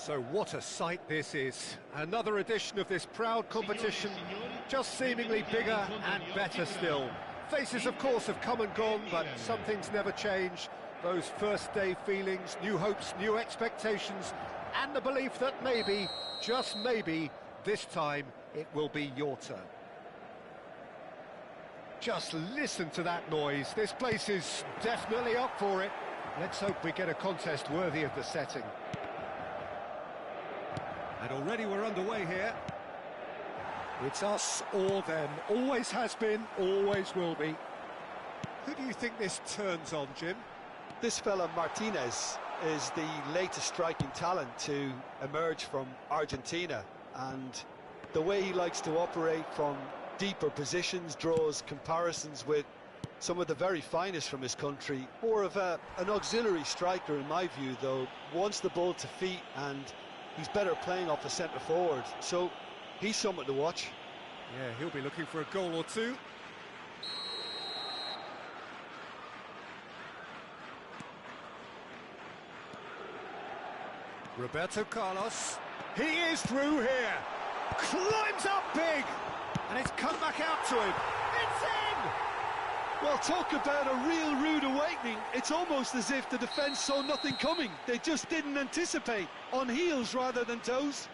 So what a sight this is. Another edition of this proud competition, just seemingly bigger and better still. Faces, of course, have come and gone, but some things never change. Those first day feelings, new hopes, new expectations, and the belief that maybe, just maybe, this time it will be your turn. Just listen to that noise. This place is definitely up for it. Let's hope we get a contest worthy of the setting. And already we're underway here. It's us or them. Always has been, always will be. Who do you think this turns on, Jim? This fella Martinez is the latest striking talent to emerge from Argentina, and the way he likes to operate from deeper positions draws comparisons with some of the very finest from his country. More of an auxiliary striker in my view, though. Wants the ball to feet, and he's better playing off the centre forward, so he's someone to watch. Yeah, he'll be looking for a goal or two. Roberto Carlos, he is through here, climbs up big, and it's come back out to him, it's in! Well, talk about a real rude awakening. It's almost as if the defence saw nothing coming. They just didn't anticipate, on heels rather than toes.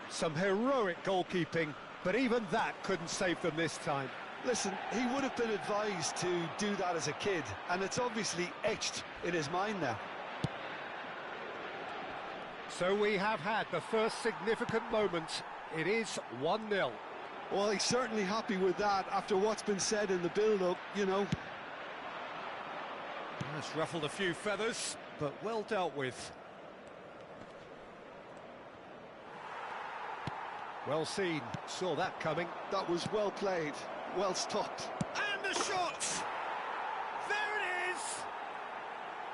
Some heroic goalkeeping, but even that couldn't save them this time. Listen, he would have been advised to do that as a kid, and it's obviously etched in his mind now. So we have had the first significant moment. It is 1-0. Well, he's certainly happy with that after what's been said in the build-up, you know. That's ruffled a few feathers, but well dealt with. Well seen, saw that coming. That was well played, well stopped. And the shot! There it is!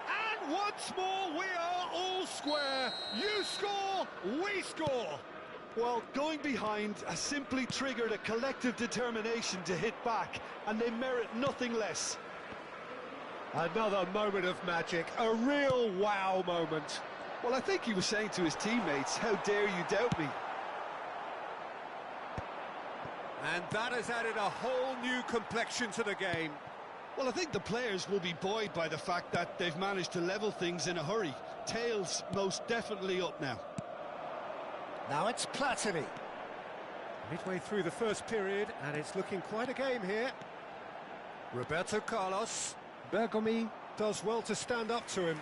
And once more we are all square. You score, we score. Well, going behind has simply triggered a collective determination to hit back, and they merit nothing less. Another moment of magic, a real wow moment. Well, I think he was saying to his teammates, how dare you doubt me? And that has added a whole new complexion to the game. Well, I think the players will be buoyed by the fact that they've managed to level things in a hurry. Tails most definitely up now. Now it's Platini. Midway through the first period, and it's looking quite a game here. Roberto Carlos. Bergomi does well to stand up to him.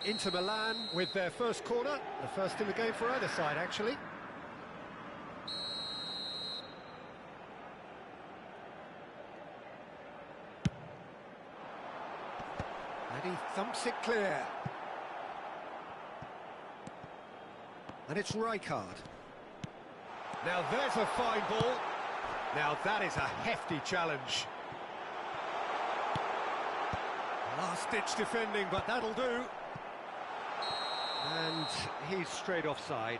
Inter Milan with their first corner. The first in the game for either side, actually. And he thumps it clear. And it's Rijkaard. Now there's a fine ball. Now that is a hefty challenge. Last-ditch defending, but that'll do. And he's straight offside.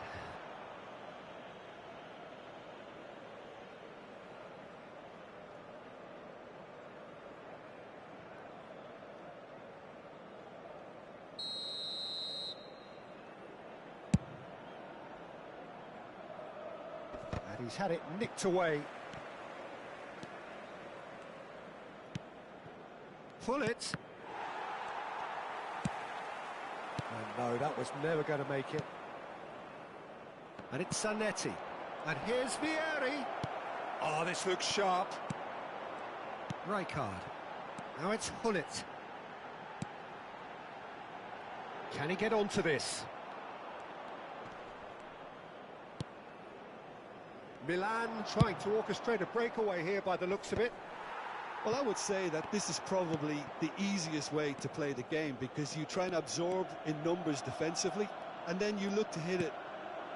And he's had it nicked away. Pull it. Oh, no, that was never going to make it. And it's Zanetti. And here's Vieri. Oh, this looks sharp. Rijkaard. Now it's Hullet. Can he get onto this? Milan trying to orchestrate a breakaway here by the looks of it. Well, I would say that this is probably the easiest way to play the game, because you try and absorb in numbers defensively, and then you look to hit it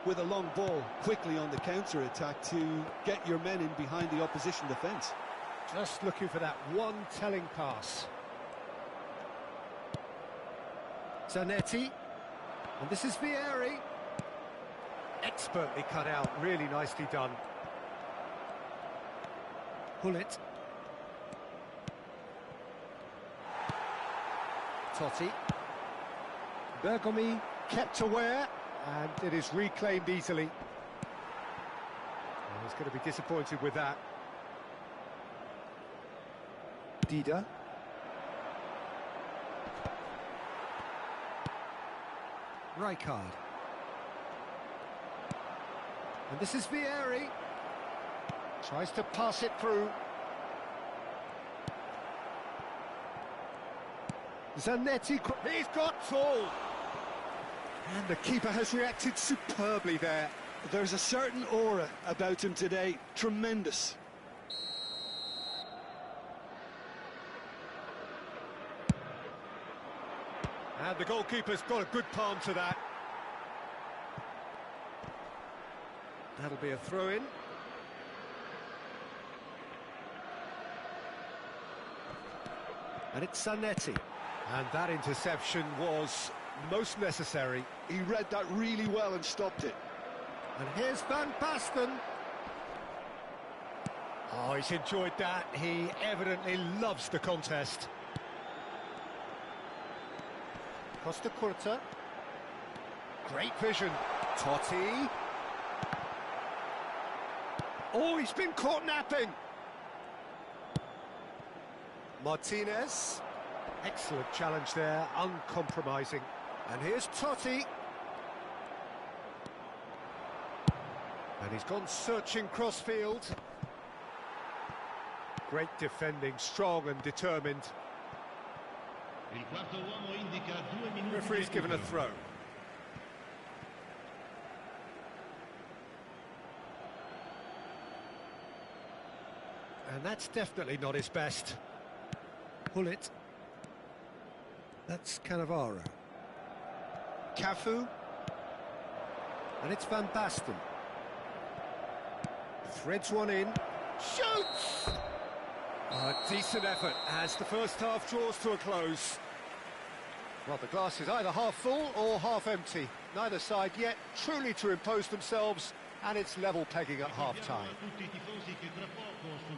with a long ball quickly on the counter-attack to get your men in behind the opposition defence. Just looking for that one telling pass. Zanetti. And this is Vieri. Expertly cut out, really nicely done. Hullet. Totti. Bergomi kept aware, and it is reclaimed easily. Well, he's going to be disappointed with that. Dida. Rijkaard. And this is Vieri. Tries to pass it through. Zanetti, he's got full. And the keeper has reacted superbly there. There's a certain aura about him today, tremendous. And the goalkeeper's got a good palm to that. That'll be a throw-in. And it's Zanetti. And that interception was most necessary. He read that really well and stopped it. And here's Van Basten. Oh, he's enjoyed that. He evidently loves the contest. Costa Curta. Great vision. Totti. Oh, he's been caught napping. Martinez. Excellent challenge there, uncompromising. And here's Totti. And he's gone searching crossfield. Great defending, strong and determined. Referee's given a throw. And that's definitely not his best. Pull it. That's Cannavaro. Cafu. And it's Van Basten. Threads one in. Shoots! A decent effort as the first half draws to a close. Well, the glass is either half full or half empty. Neither side yet truly to impose themselves, and it's level pegging at half-time.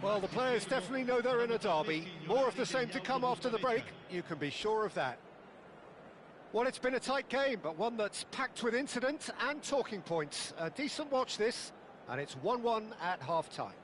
Well, the players definitely know they're in a derby. More of the same to come after the break, you can be sure of that. Well, it's been a tight game, but one that's packed with incident and talking points. A decent watch this, and it's 1-1 at half-time.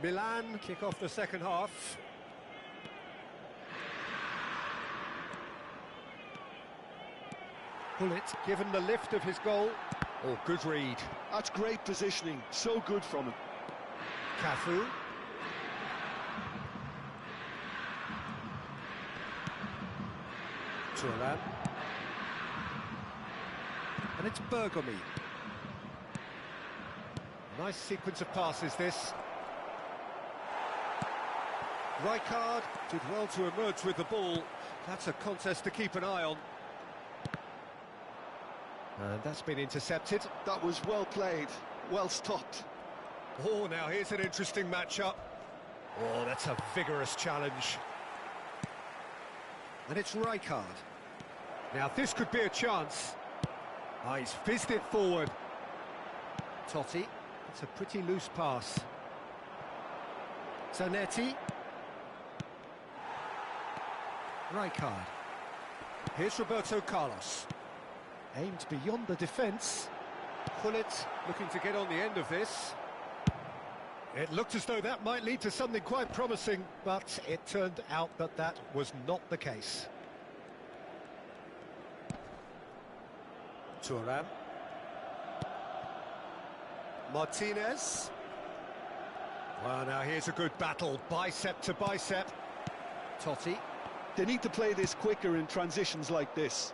Milan kick off the second half. Pull it, given the lift of his goal. Oh, good read. That's great positioning, so good from him. Cafu. Thuram. And it's Bergomi. Nice sequence of passes, this. Rijkaard did well to emerge with the ball. That's a contest to keep an eye on. And that's been intercepted. That was well played, well stopped. Oh, now here's an interesting matchup. Oh, that's a vigorous challenge. And it's Rijkaard. Now this could be a chance. Oh, he's fizzed it forward. Totti. It's a pretty loose pass. Zanetti. Rijkaard. Here's Roberto Carlos. Aimed beyond the defence. Gullit looking to get on the end of this. It looked as though that might lead to something quite promising, but it turned out that that was not the case. Thuram. Martinez. Well, now here's a good battle, bicep to bicep. Totti. They need to play this quicker in transitions like this.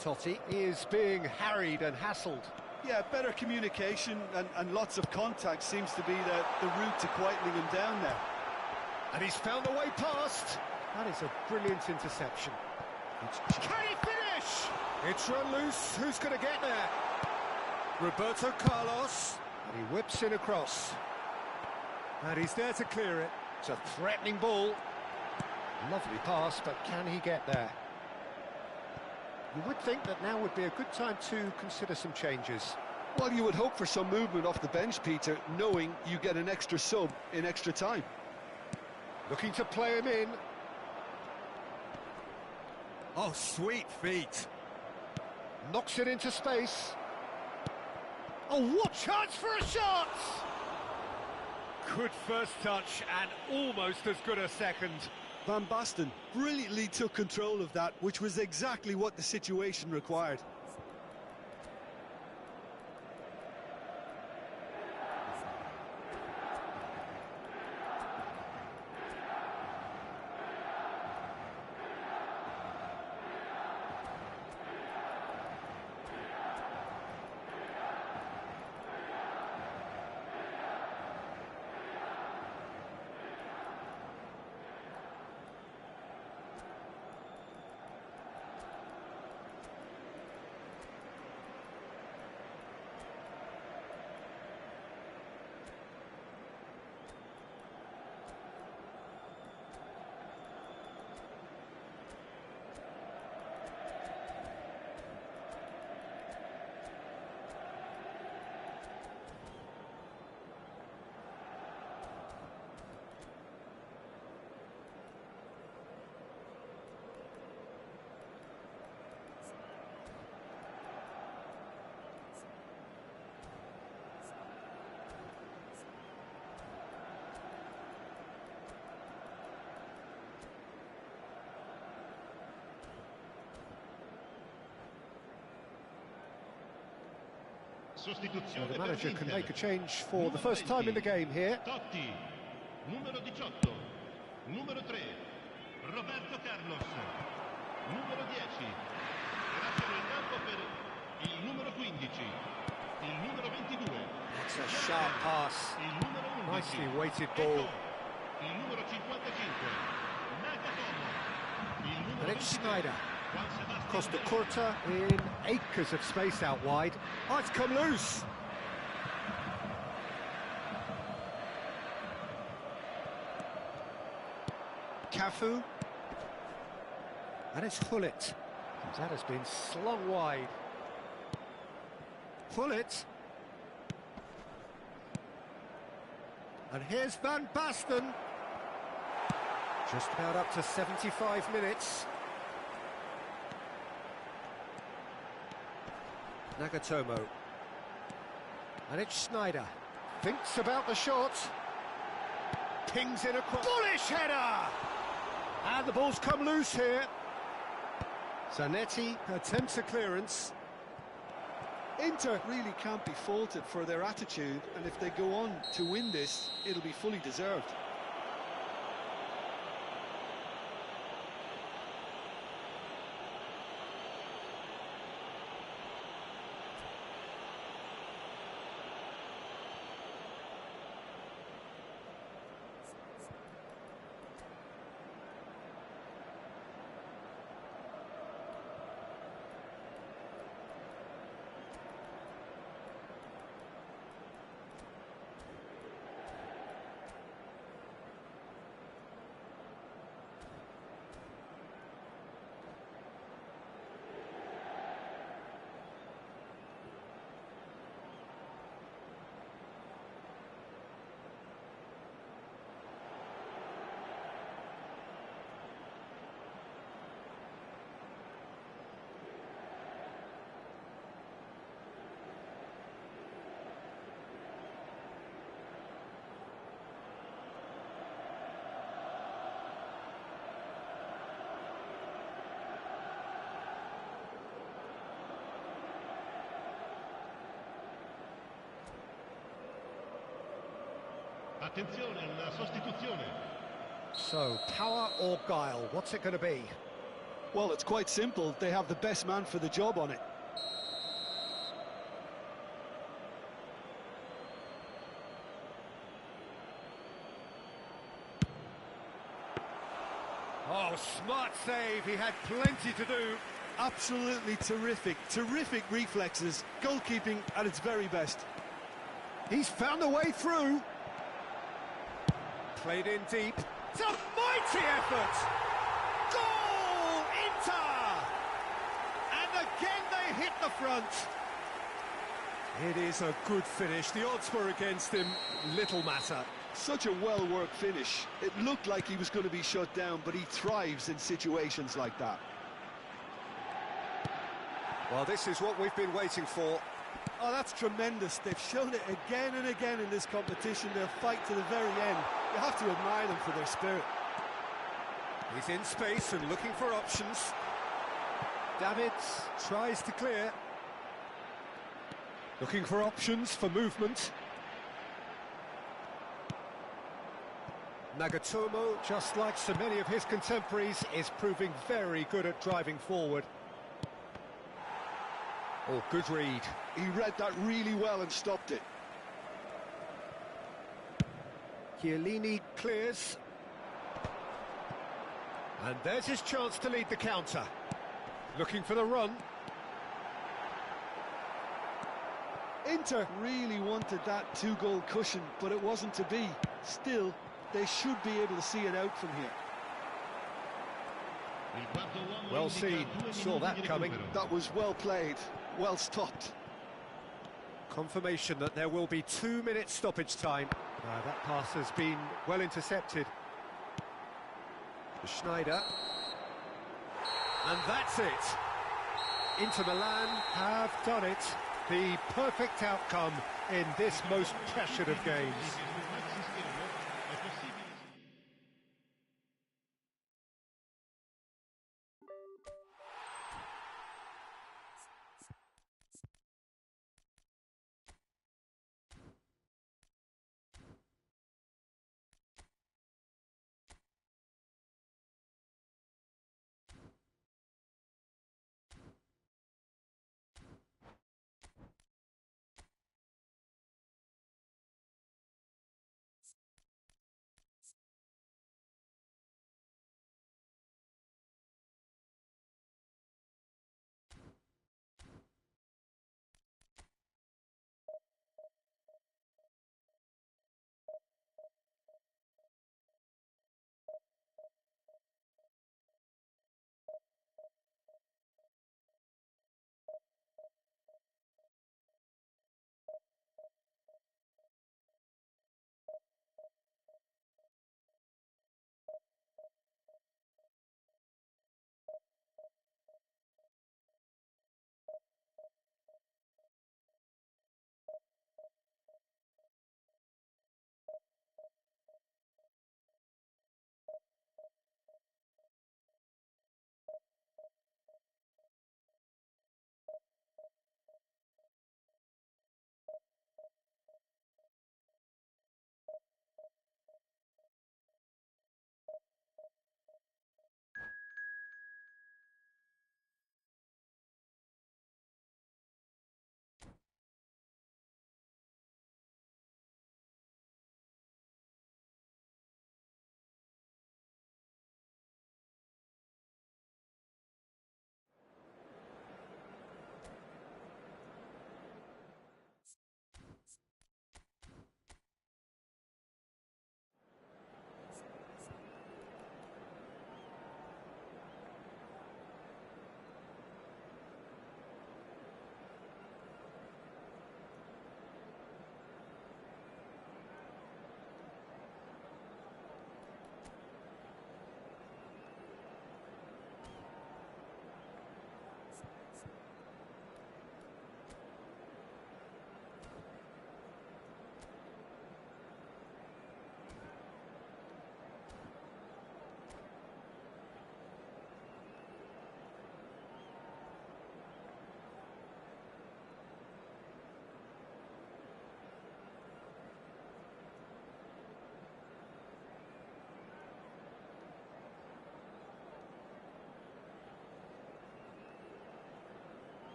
Totti is being harried and hassled. Yeah, better communication and lots of contact seems to be the route to quietening him down there. And he's found the way past. That is a brilliant interception. Can he finish? It's run loose. Who's going to get there? Roberto Carlos. And he whips in across. And he's there to clear it. It's a threatening ball. Lovely pass, but can he get there? You would think that now would be a good time to consider some changes. Well, you would hope for some movement off the bench, Peter, knowing you get an extra sub in extra time. Looking to play him in. Oh, sweet feet. Knocks it into space. Oh, what chance for a shot! Good first touch and almost as good a second. Van Basten brilliantly took control of that, which was exactly what the situation required. So the manager can make a change for the first time in the game here. Totti, numero 18, numero 3, Roberto Carlos, numero 10, lasciano il campo per il numero 15, il numero 22. That's a sharp pass. Il numero 11. Nicely weighted ball. Il numero 55, Nagatomo. Il numero And it's 23, Schneider. Juan Sebastian Costa Curta in acres of space out wide. Oh, it's come loose. Cafu. And it's Hullet. That has been slung wide. Hullet. And here's Van Basten. Just about up to 75 minutes. Nagatomo. And it's Schneider. Thinks about the shot. Pings in across. Bullish header! And the ball's come loose here. Zanetti attempts a clearance. Inter really can't be faulted for their attitude, and if they go on to win this, it'll be fully deserved. Attenzione, una sostituzione. So, power or guile, what's it going to be? Well, it's quite simple. They have the best man for the job on it. Oh, smart save. He had plenty to do. Absolutely terrific. Terrific reflexes. Goalkeeping at its very best. He's found a way through. Played in deep. It's a mighty effort. Goal! Inter! And again they hit the front. It is a good finish. The odds were against him. Little matter. Such a well-worked finish. It looked like he was going to be shut down, but he thrives in situations like that. Well, this is what we've been waiting for. Oh, that's tremendous. They've shown it again and again in this competition. They'll fight to the very end. You have to admire them for their spirit. He's in space and looking for options. Davids tries to clear. Looking for options for movement. Nagatomo, just like so many of his contemporaries, is proving very good at driving forward. Oh, good read. He read that really well and stopped it. Chiellini clears. And there's his chance to lead the counter. Looking for the run. Inter really wanted that two-goal cushion, but it wasn't to be. Still, they should be able to see it out from here. Well seen, saw that coming. That was well played, well stopped. Confirmation that there will be 2 minutes stoppage time. That pass has been well intercepted. Schneider. And that's it. Inter Milan have done it. The perfect outcome in this most pressured of games.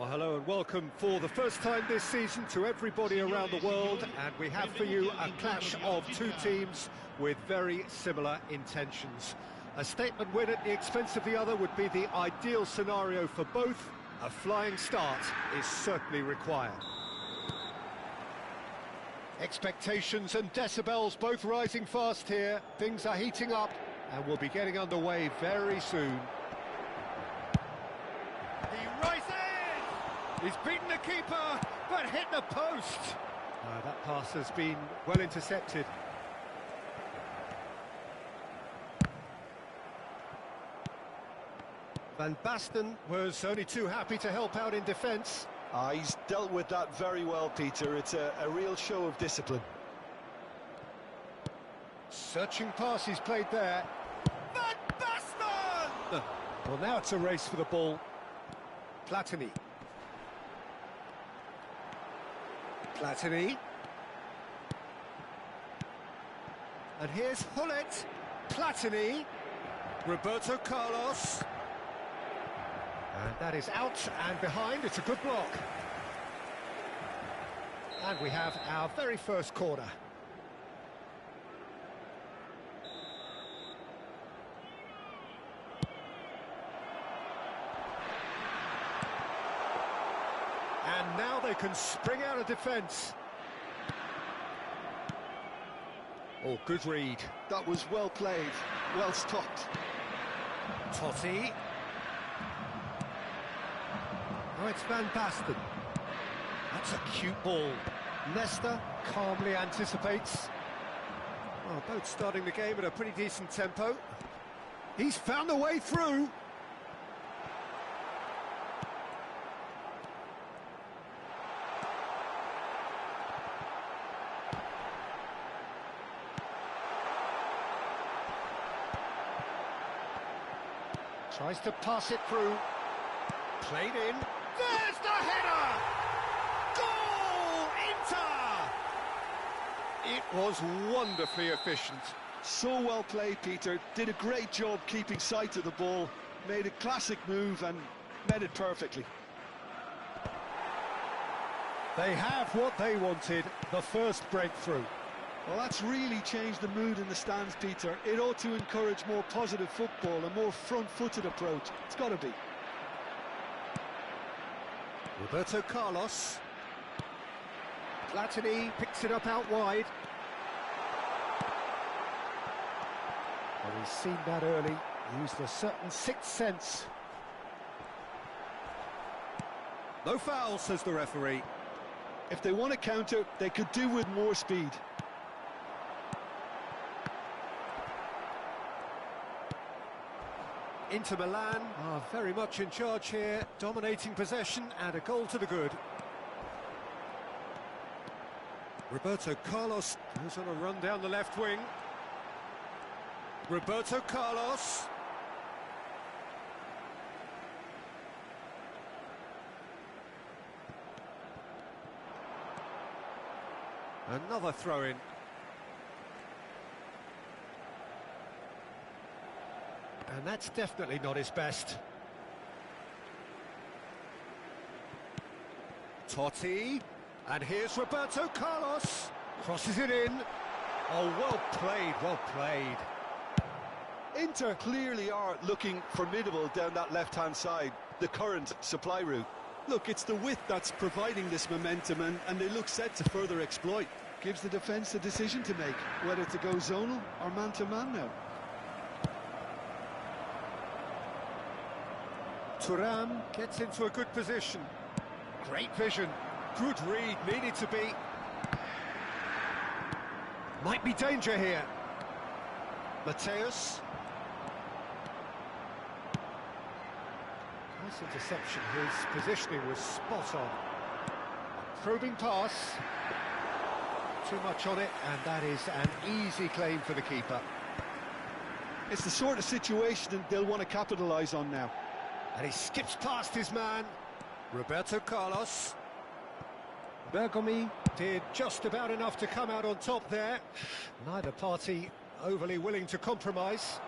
Well, hello and welcome for the first time this season to everybody around the world, and we have for you a clash of two teams with very similar intentions. A statement win at the expense of the other would be the ideal scenario for both. A flying start is certainly required. Expectations and decibels both rising fast here. Things are heating up and we'll be getting underway very soon. He rises! He's beaten the keeper, but hit the post. That pass has been well intercepted. Van Basten was only too happy to help out in defence. He's dealt with that very well, Peter. It's a real show of discipline. Searching pass he's played there. Van Basten! Well, now it's a race for the ball. Platini. Platini. And here's Hullet. Platini. Roberto Carlos. And that is out and behind. It's a good block. And we have our very first corner. And now they can spring out of defence. Oh, good read. That was well played, well stopped. Totti. Oh, it's Van Basten. That's a cute ball. Nesta calmly anticipates. Well, both starting the game at a pretty decent tempo. He's found the way through. Tries to pass it through. Played in. There's the header! Goal! Inter! It was wonderfully efficient. So well played, Peter. Did a great job keeping sight of the ball. Made a classic move and met it perfectly. They have what they wanted, the first breakthrough. Well, that's really changed the mood in the stands, Peter. It ought to encourage more positive football, a more front-footed approach. It's got to be. Roberto Carlos. Platini picks it up out wide. Well, he's seen that early. Used a certain sixth sense. No foul, says the referee. If they want to counter, they could do with more speed. Inter Milan are very much in charge here, dominating possession and a goal to the good. Roberto Carlos goes on a run down the left wing. Roberto Carlos. Another throw-in. And that's definitely not his best. Totti. And here's Roberto Carlos. Crosses it in. Oh, well played, well played. Inter clearly are looking formidable down that left-hand side, the current supply route. Look, it's the width that's providing this momentum, and they look set to further exploit. Gives the defence a decision to make, whether to go zonal or man-to-man now. Thuram gets into a good position. Great vision. Good read, needed to be. Might be danger here. Mateus. Nice interception. His positioning was spot on. Probing pass. Too much on it, and that is an easy claim for the keeper. It's the sort of situation that they'll want to capitalise on now. And he skips past his man. Roberto Carlos. Bergomi did just about enough to come out on top there. Neither party overly willing to compromise.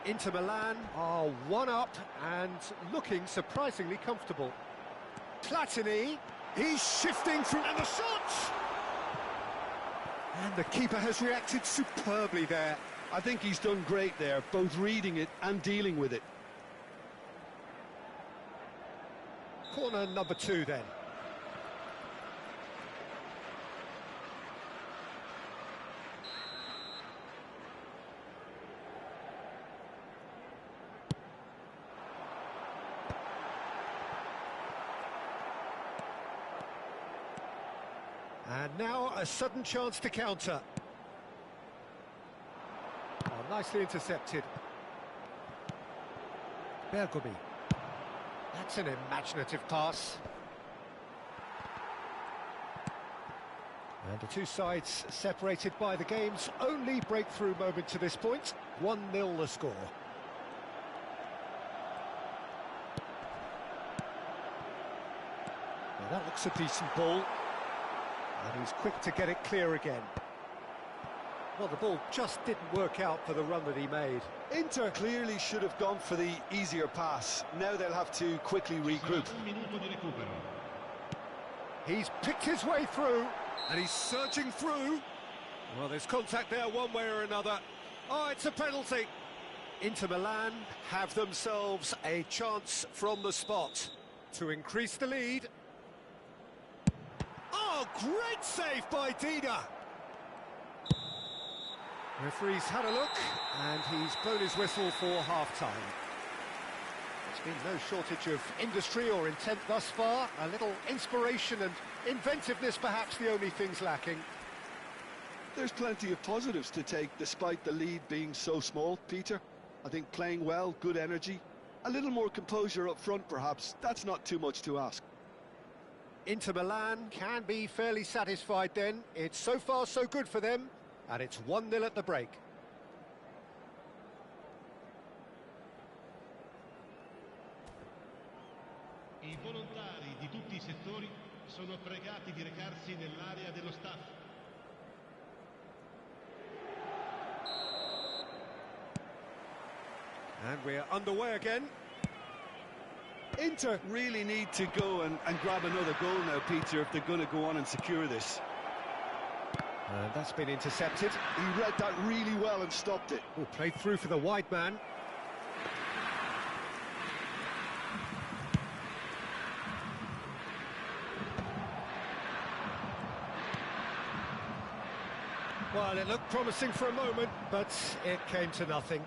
Inter Milan are 1 up and looking surprisingly comfortable. Platini, he's shifting from... and the shot! And the keeper has reacted superbly there. I think he's done great there, both reading it and dealing with it. Corner number 2 then. And now a sudden chance to counter. Oh, nicely intercepted. Bergomi. That's an imaginative pass. And the two sides separated by the game's only breakthrough moment to this point. 1-0 the score. Now that looks a decent ball. And he's quick to get it clear again. Well, the ball just didn't work out for the run that he made. Inter clearly should have gone for the easier pass. Now they'll have to quickly regroup. He's picked his way through, and he's surging through. Well, there's contact there one way or another. Oh, it's a penalty. Inter Milan have themselves a chance from the spot to increase the lead. Oh, great save by Dida. Referee's had a look, and he's blown his whistle for half-time. There's been no shortage of industry or intent thus far. A little inspiration and inventiveness, perhaps the only things lacking. There's plenty of positives to take, despite the lead being so small, Peter. I think playing well, good energy, a little more composure up front, perhaps. That's not too much to ask. Inter Milan can be fairly satisfied then. It's so far so good for them, and it's 1-0 at the break. I volontari di tutti I settori sono pregati di recarsi nell'area dello staff. And we're underway again. Inter really need to go and grab another goal now, Peter, if they're going to go on and secure this. And that's been intercepted. He read that really well and stopped it. Oh, played through for the wide man. Well, it looked promising for a moment, but it came to nothing.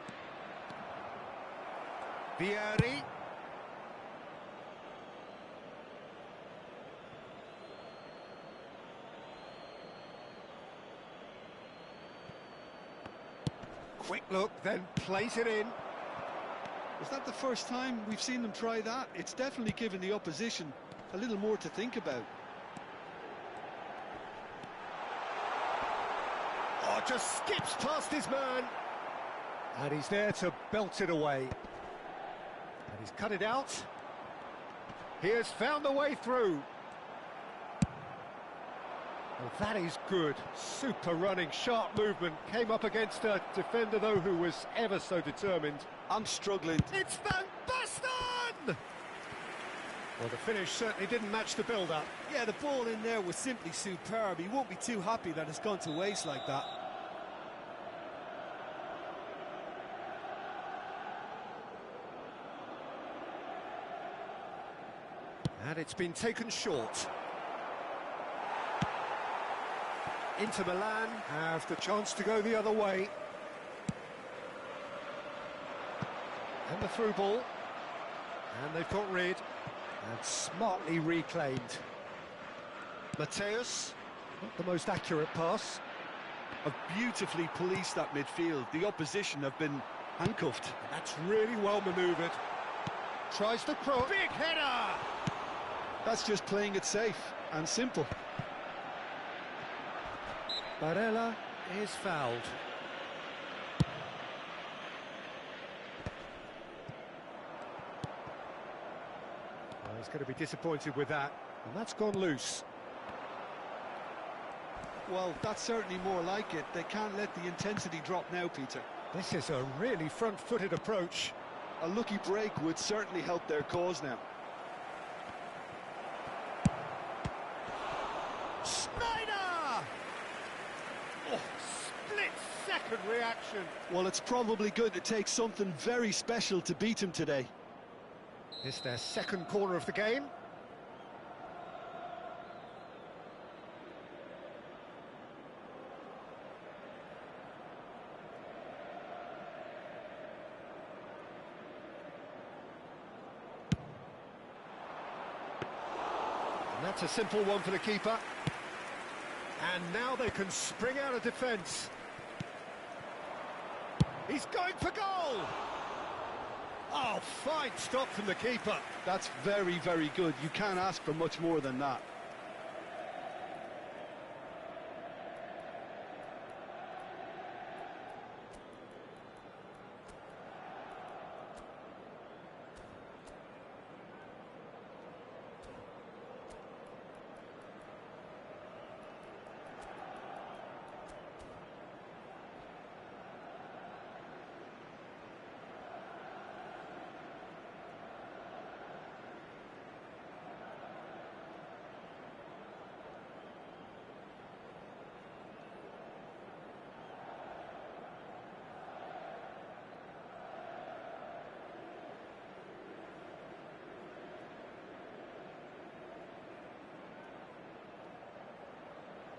Vieri. Quick look, then plays it in. Was that the first time we've seen them try that? It's definitely given the opposition a little more to think about. Oh, just skips past his man. And he's there to belt it away. And he's cut it out. He has found the way through. Well, that is good. Super running, sharp movement. Came up against a defender, though, who was ever so determined. I'm struggling. It's Van Basten! Well, the finish certainly didn't match the build-up. Yeah, the ball in there was simply superb. He won't be too happy that it's gone to waste like that. And it's been taken short. Inter Milan have the chance to go the other way. And the through ball. And they've got rid. And smartly reclaimed. Mateus, not the most accurate pass. Have beautifully policed that midfield. The opposition have been handcuffed. And that's really well manoeuvred. Tries the cross. Big header! That's just playing it safe and simple. Barella is fouled. Well, he's going to be disappointed with that, and that's gone loose. Well, that's certainly more like it. They can't let the intensity drop now, Peter. This is a really front-footed approach. A lucky break would certainly help their cause now. Schneider! Oh, split-second reaction. Well, it's probably going to take something very special to beat him today. It's their second corner of the game. And that's a simple one for the keeper. And now they can spring out of defence. He's going for goal! Oh, fine stop from the keeper. That's very, very good. You can't ask for much more than that.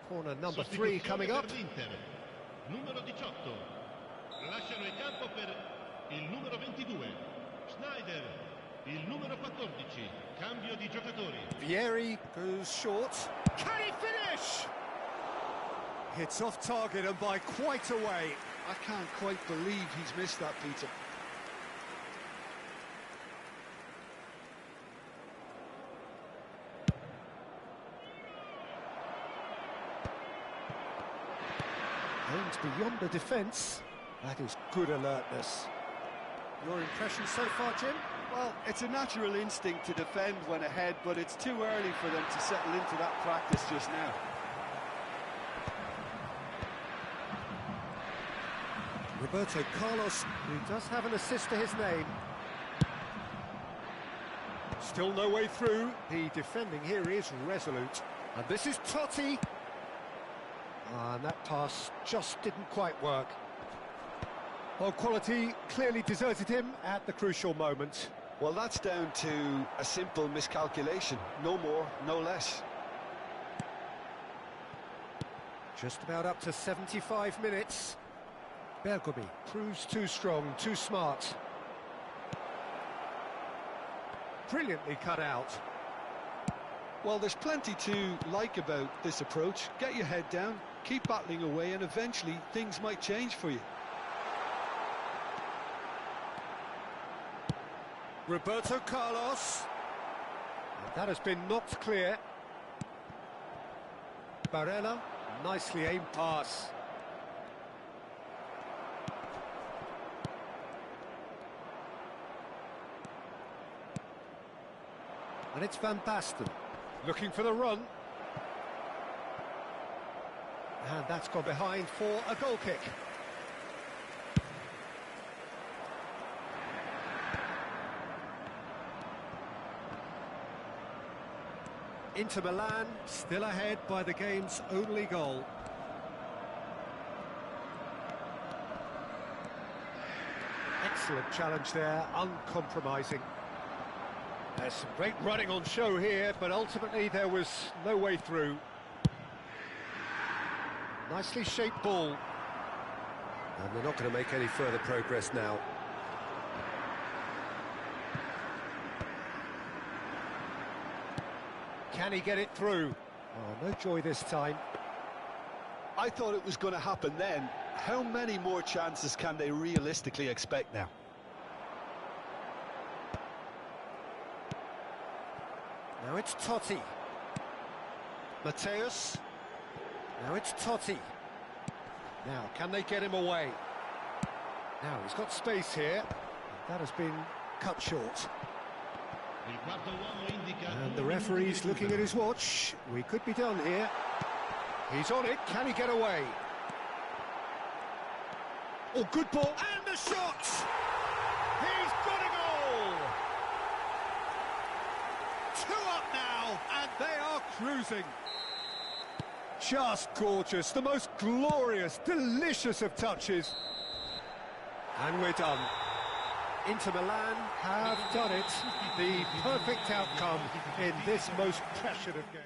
Corner number 3 coming up. Numero 18. Lasciano il campo per il numero 22. Schneider, il numero 14. Cambio di giocatori. Vieri goes short. Can he finish? Hits off target and by quite a way. I can't quite believe he's missed that, Peter. Aims beyond the defence. That is good alertness. Your impression so far, Jim? Well, it's a natural instinct to defend when ahead, but it's too early for them to settle into that practice just now. Roberto Carlos, who does have an assist to his name. Still no way through. The defending here is resolute. And this is Totti. And that pass just didn't quite work. Well, quality clearly deserted him at the crucial moment. Well, that's down to a simple miscalculation. No more, no less. Just about up to 75 minutes. Bergomi proves too strong, too smart. Brilliantly cut out. Well, there's plenty to like about this approach. Get your head down, keep battling away, and eventually things might change for you. Roberto Carlos. And that has been knocked clear. Barella, nicely aimed pass. And it's Van Basten, looking for the run. And that's gone behind for a goal kick. Inter Milan still ahead by the game's only goal. Excellent challenge there, uncompromising. There's some great running on show here, but ultimately there was no way through. Nicely shaped ball. And they're not going to make any further progress now. Can he get it through? Oh, no joy this time. I thought it was going to happen then. How many more chances can they realistically expect now? Now it's Totti. Mateus. Now it's Totti. Now, can they get him away? Now, he's got space here. That has been cut short. And the referee's looking at his watch. We could be done here. He's on it. Can he get away? Oh, good ball. And the shot! He's got a goal! 2 up now, and they are cruising. Just gorgeous, the most glorious, delicious of touches. And we're done. Inter Milan have done it. The perfect outcome in this most pressured of games.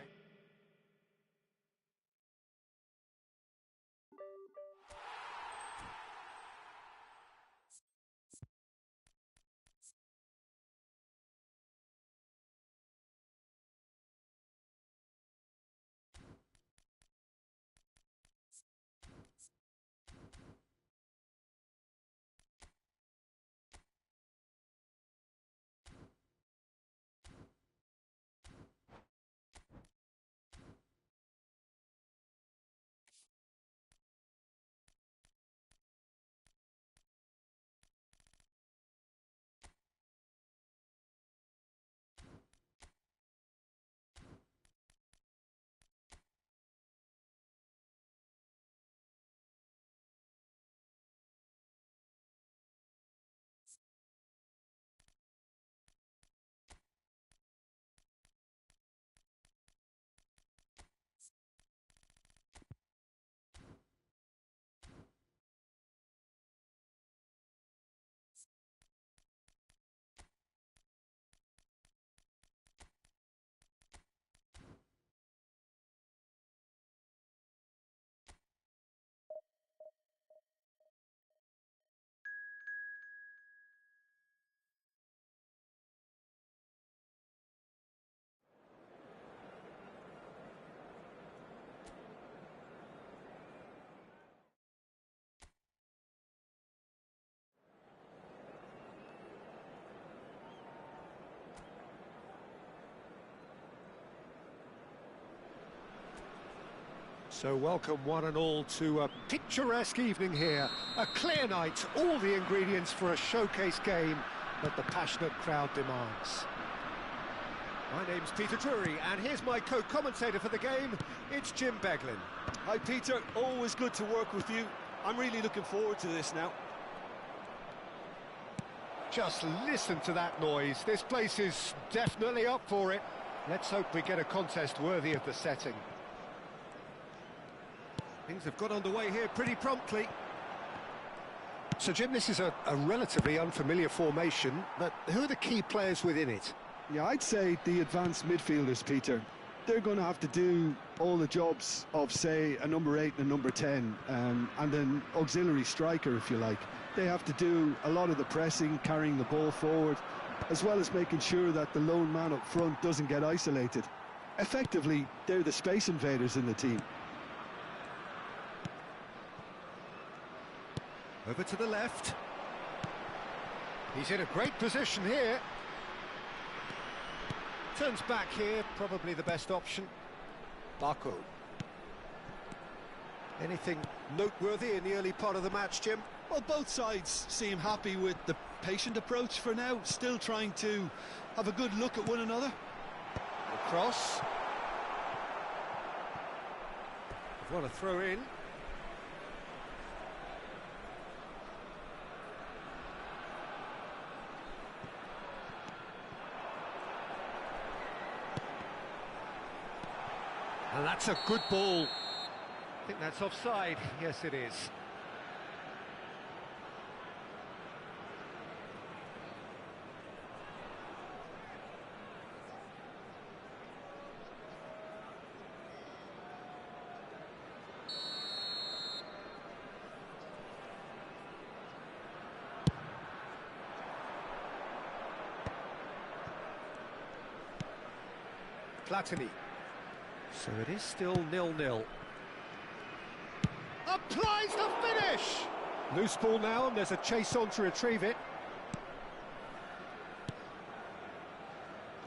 So welcome one and all to a picturesque evening here. A clear night, all the ingredients for a showcase game that the passionate crowd demands. My name's Peter Drury, and here's my co-commentator for the game. It's Jim Beglin. Hi Peter, always good to work with you. I'm really looking forward to this now. Just listen to that noise. This place is definitely up for it. Let's hope we get a contest worthy of the setting. Things have got underway here pretty promptly. So, Jim, this is a relatively unfamiliar formation, but who are the key players within it? Yeah, I'd say the advanced midfielders, Peter. They're going to have to do all the jobs of, say, a number 8 and a number 10, and an auxiliary striker, if you like. They have to do a lot of the pressing, carrying the ball forward, as well as making sure that the lone man up front doesn't get isolated. Effectively, they're the space invaders in the team. Over to the left. He's in a great position here. Turns back here, probably the best option. Barco. Anything noteworthy in the early part of the match, Jim? Well, both sides seem happy with the patient approach for now, still trying to have a good look at one another. The cross. What a throw in. And that's a good ball. I think that's offside. Yes, it is. Platini. So it is still 0-0. Applies the finish! Loose ball now, and there's a chase on to retrieve it.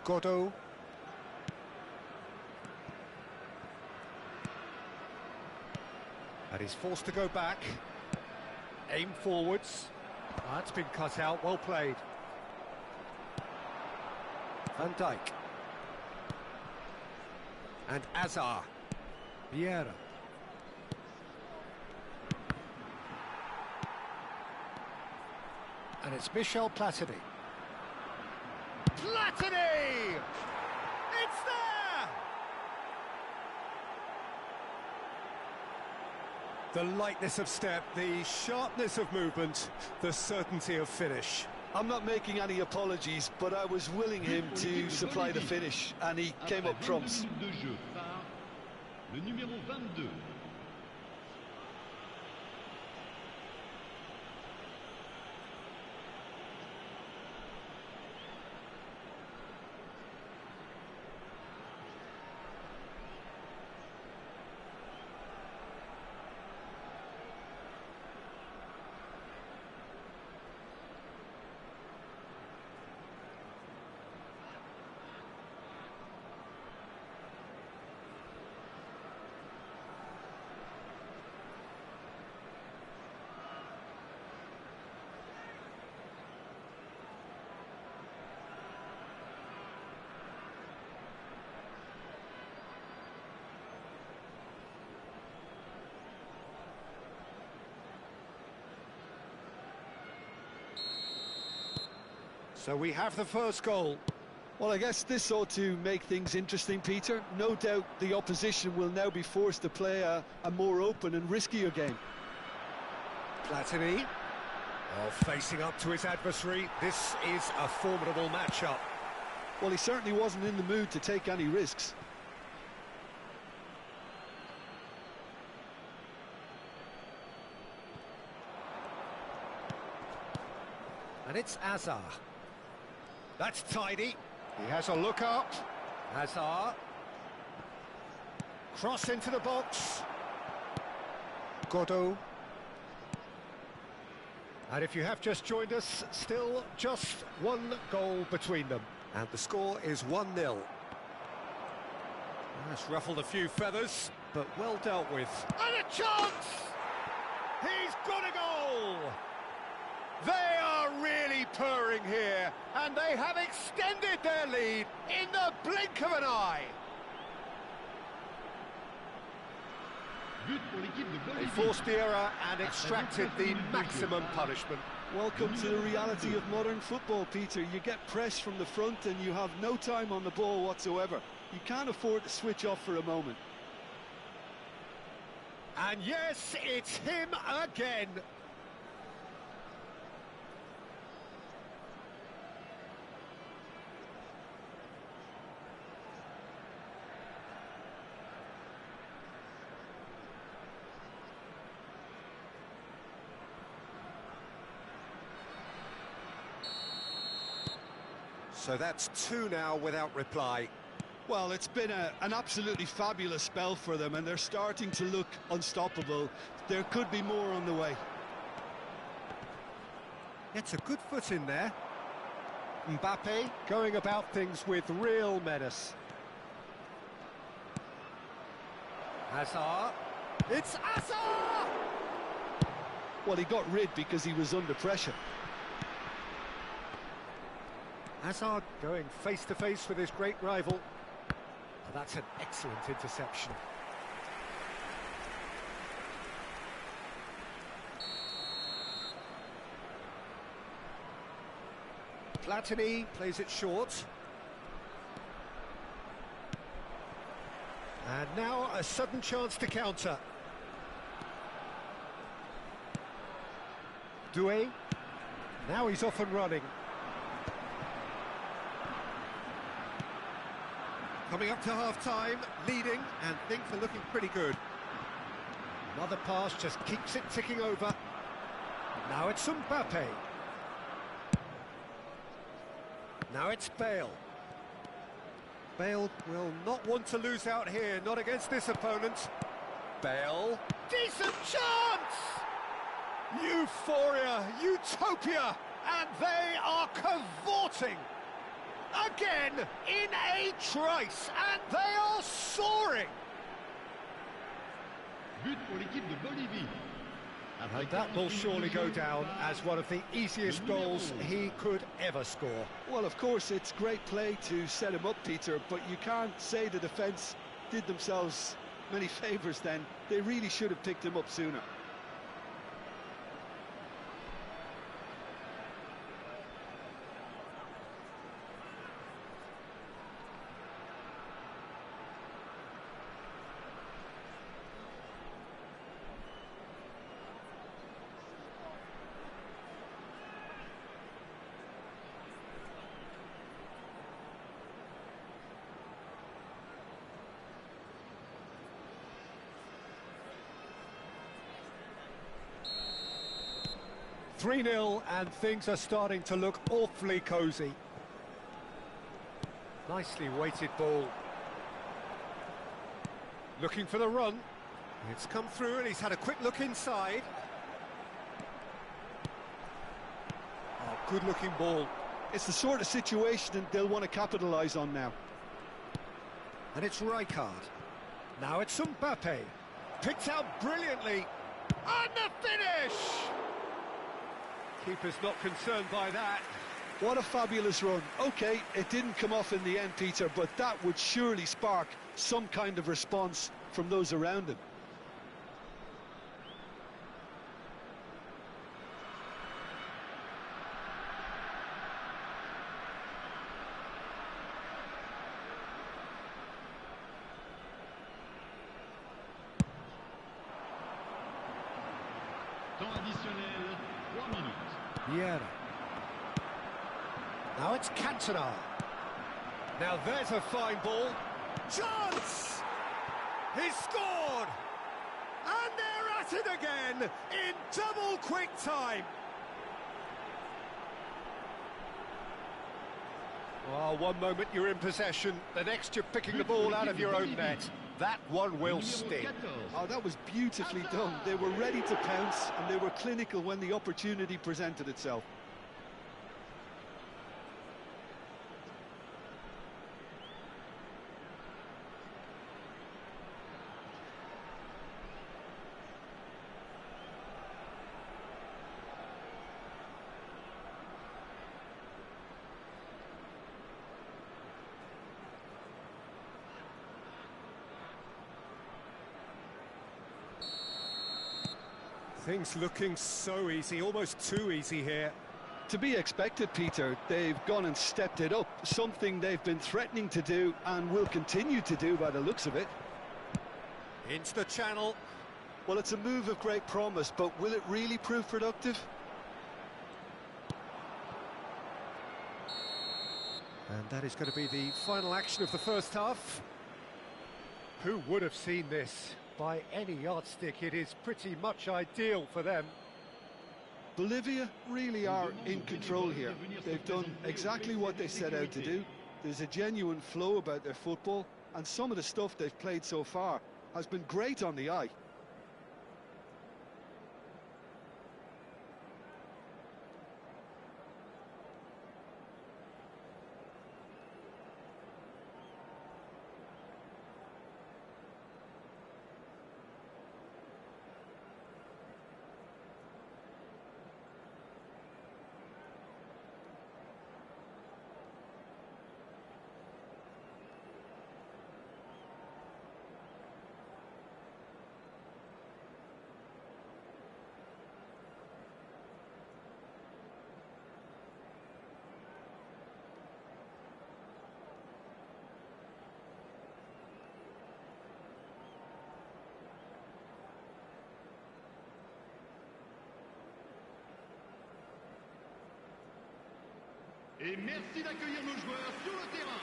Godot. And he's forced to go back. Aim forwards. That's been cut out, well played. Van Dijk. And Azar. Vieira. And it's Michel Platini. Platini! It's there! The lightness of step, the sharpness of movement, the certainty of finish. I'm not making any apologies, but I was willing him to supply the finish, and he came up trumps. De jeu par le numéro 22. So we have the first goal. Well, I guess this ought to make things interesting, Peter. No doubt the opposition will now be forced to play a more open and riskier game. Platini, facing up to his adversary. This is a formidable matchup. Well, he certainly wasn't in the mood to take any risks. And it's Hazard. That's tidy. He has a look up. Hazard. Cross into the box. Godot. And if you have just joined us, still just one goal between them. And the score is 1-0. That's ruffled a few feathers, but well dealt with. And a chance! He's got a goal! They are really purring here, and they have extended their lead in the blink of an eye. They forced the error and extracted the maximum punishment. Welcome to the reality of modern football, Peter. You get pressed from the front and you have no time on the ball whatsoever. You can't afford to switch off for a moment. And yes, it's him again. So that's two now without reply. Well, it's been an absolutely fabulous spell for them, and they're starting to look unstoppable. There could be more on the way. It's a good foot in there. Mbappe going about things with real menace. Hazard. It's Hazard! Well, he got rid because he was under pressure. Hazard going face-to-face with his great rival. Oh, that's an excellent interception. Platini plays it short. And now a sudden chance to counter. Doué. Now he's off and running. Coming up to half-time, leading, and things are looking pretty good. Another pass just keeps it ticking over. Now it's Mbappe. Now it's Bale. Bale will not want to lose out here, not against this opponent. Bale. Decent chance! Euphoria, utopia, and they are cavorting. Again, in a trice, and they are soaring. But pour l'équipe de Bolivie. And that will surely go down as one of the easiest goals he could ever score. Well, of course, it's great play to set him up, Peter, but you can't say the defence did themselves many favours then. They really should have picked him up sooner. 3-0, and things are starting to look awfully cosy. Nicely weighted ball. Looking for the run. It's come through and he's had a quick look inside. Oh, good-looking ball. It's the sort of situation they'll want to capitalise on now. And it's Rijkaard. Now it's Mbappe. Picked out brilliantly. And the finish! Keeper's not concerned by that. What a fabulous run. OK, it didn't come off in the end, Peter, but that would surely spark some kind of response from those around him. Temps additionnel, 3 minutes. Vieira. Now it's Cantona. Now there's a fine ball. Chance! He's scored! And they're at it again in double quick time. Well, one moment you're in possession, the next you're picking the ball out of your own net. That one will sting. Oh, that was beautifully done. They were ready to pounce and they were clinical when the opportunity presented itself. Things looking so easy, almost too easy here. To be expected, Peter. They've gone and stepped it up, something they've been threatening to do and will continue to do by the looks of it. Into the channel. Well, it's a move of great promise, but will it really prove productive? And that is going to be the final action of the first half. Who would have seen this? By any yardstick, it is pretty much ideal for them. Bolivia really are in control here. They've done exactly what they set out to do. There's a genuine flow about their football, and some of the stuff they've played so far has been great on the eye. Et merci d'accueillir nos joueurs sur le terrain.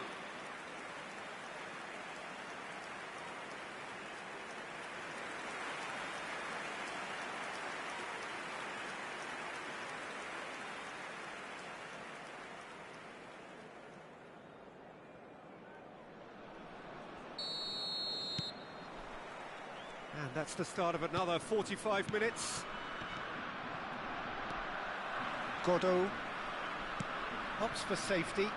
And that's the start of another 45 minutes. Godot opts for safety.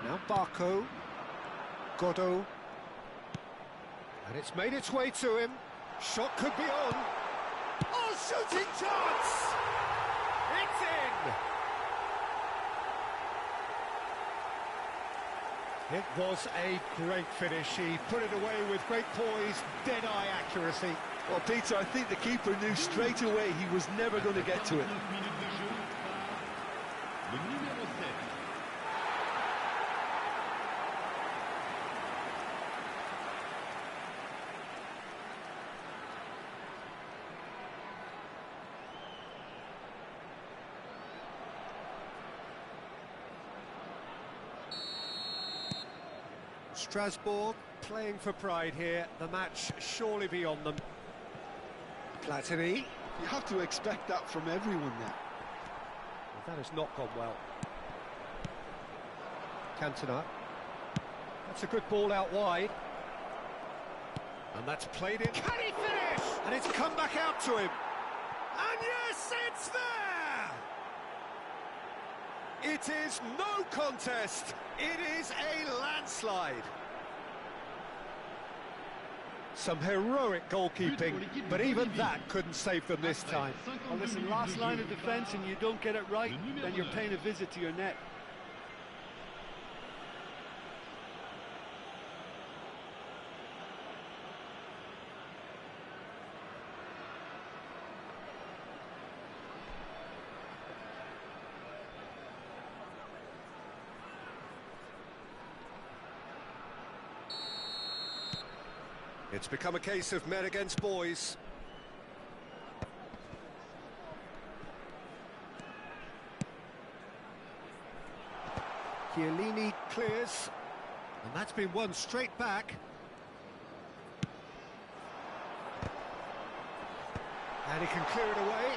Now Barco. Godot. And it's made its way to him. Shot could be on. Oh, shooting chance! It's in! It was a great finish. He put it away with great poise, dead-eye accuracy. Well, Peter, I think the keeper knew straight away he was never going to get to it. Le numéro 7. Strasbourg Playing for pride here, the match surely beyond them. Platini. You have to expect that from everyone now. Well, that has not gone well. Cantona. That's a good ball out wide. And that's played in. Can he finish? And it's come back out to him. And yes, it's there! It is no contest. It is a landslide. Some heroic goalkeeping, but even that couldn't save them this time. Well, listen, last line of defence and you don't get it right, then you're paying a visit to your net. It's become a case of men against boys. Chiellini clears, and that's been won straight back. And he can clear it away.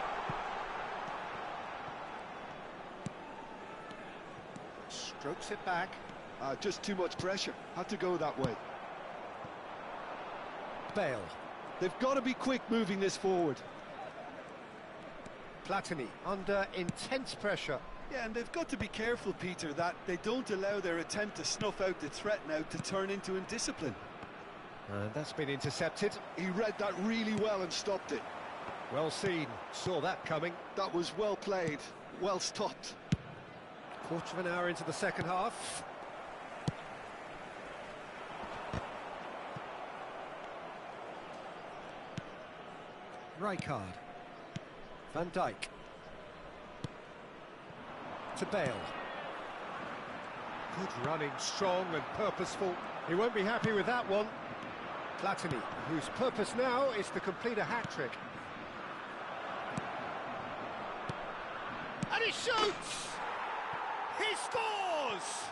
Strokes it back. Just too much pressure. Had to go that way. Bale. They've got to be quick moving this forward. Platini under intense pressure. Yeah, and they've got to be careful, Peter, that they don't allow their attempt to snuff out the threat now to turn into indiscipline. That's been intercepted. He read that really well and stopped it. Well seen. Saw that coming. That was well played, well stopped. Quarter of an hour into the second half. Rijkaard. Van Dijk. To Bale. Good running, strong and purposeful. He won't be happy with that one. Platini, whose purpose now is to complete a hat-trick. And he shoots! He scores!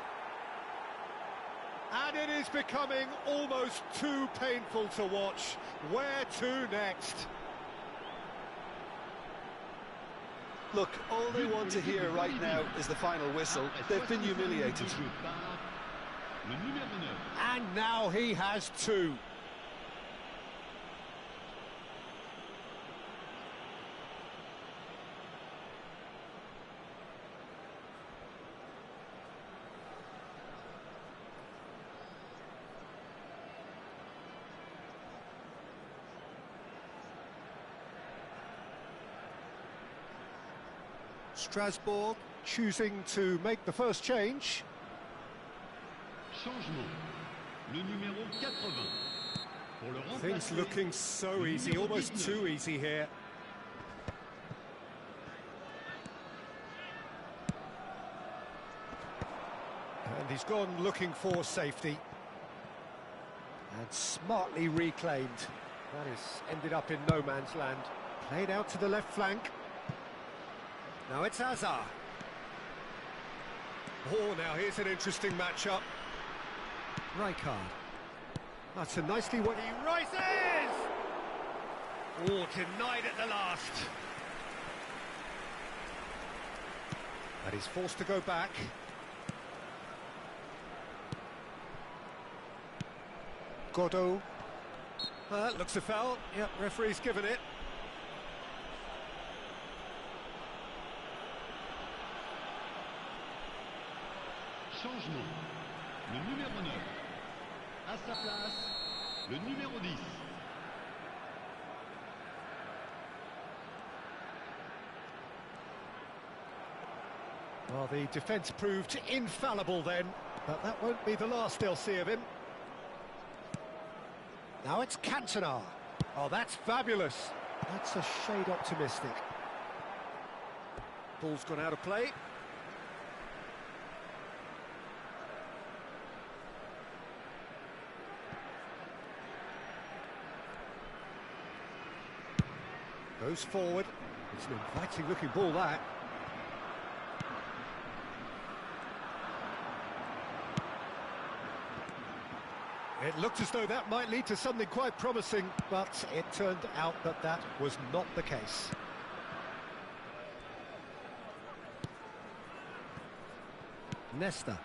And it is becoming almost too painful to watch. Where to next? Look, all they want to hear right now is the final whistle. They've been humiliated. And now he has two. Strasbourg choosing to make the first change. Changement. Le numéro 80. Pour le remplacer, Things looking so easy, almost too easy here. And he's gone looking for safety. And smartly reclaimed. That has ended up in no man's land. Played out to the left flank. Now it's Hazard. Oh, now here's an interesting matchup. Rijkaard. That's a nicely what he rises! Oh, denied at the last. And he's forced to go back. Godot. Looks a foul. Yep, referee's given it. Changement. Le numéro 9. À sa place, le numéro 10. Well, the defence proved infallible then, but that won't be the last they'll see of him. Now it's Cantona. Oh, that's fabulous. That's a shade optimistic. Ball's gone out of play. Goes forward. It's an inviting looking ball, that. It looked as though that might lead to something quite promising, but it turned out that that was not the case. Nesta.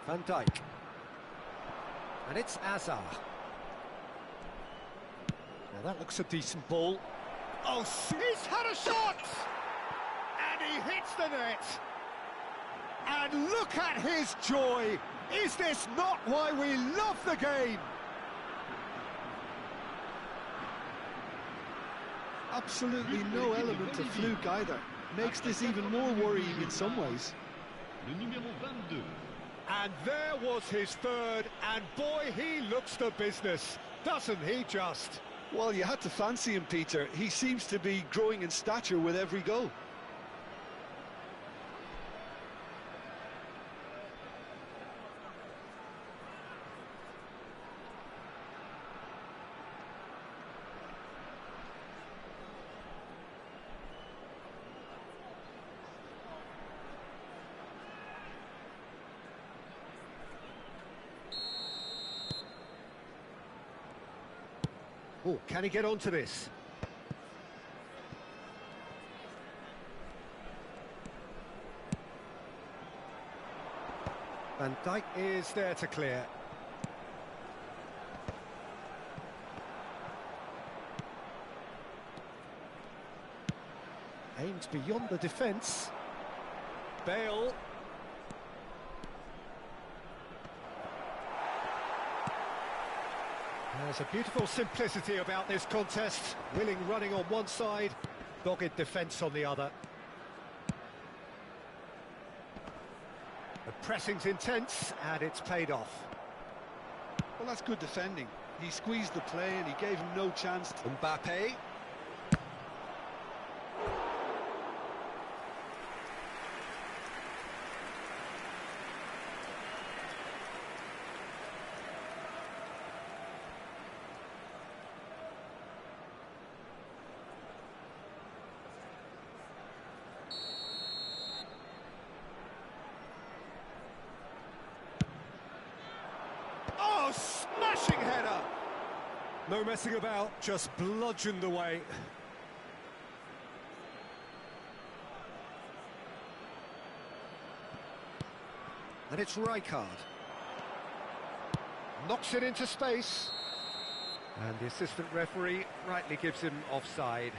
Van Dijk. And it's Azar. Now that looks a decent ball. Oh, he's had a shot! And he hits the net! And look at his joy! Is this not why we love the game? Absolutely no element of fluke either. Makes this even more worrying in some ways. Le numéro 22. And there was his third, and boy, he looks the business, doesn't he just? Well, you had to fancy him, Peter. He seems to be growing in stature with every goal. Oh, can he get onto this? Van Dijk is there to clear. Aims beyond the defence. Bale. There's a beautiful simplicity about this contest. Willing running on one side, dogged defence on the other. The pressing's intense, and it's paid off. Well, that's good defending. He squeezed the play and he gave him no chance. Mbappe. Oh, smashing header! No messing about, just bludgeoned away. And it's Rijkaard. Knocks it into space. And the assistant referee rightly gives him offside.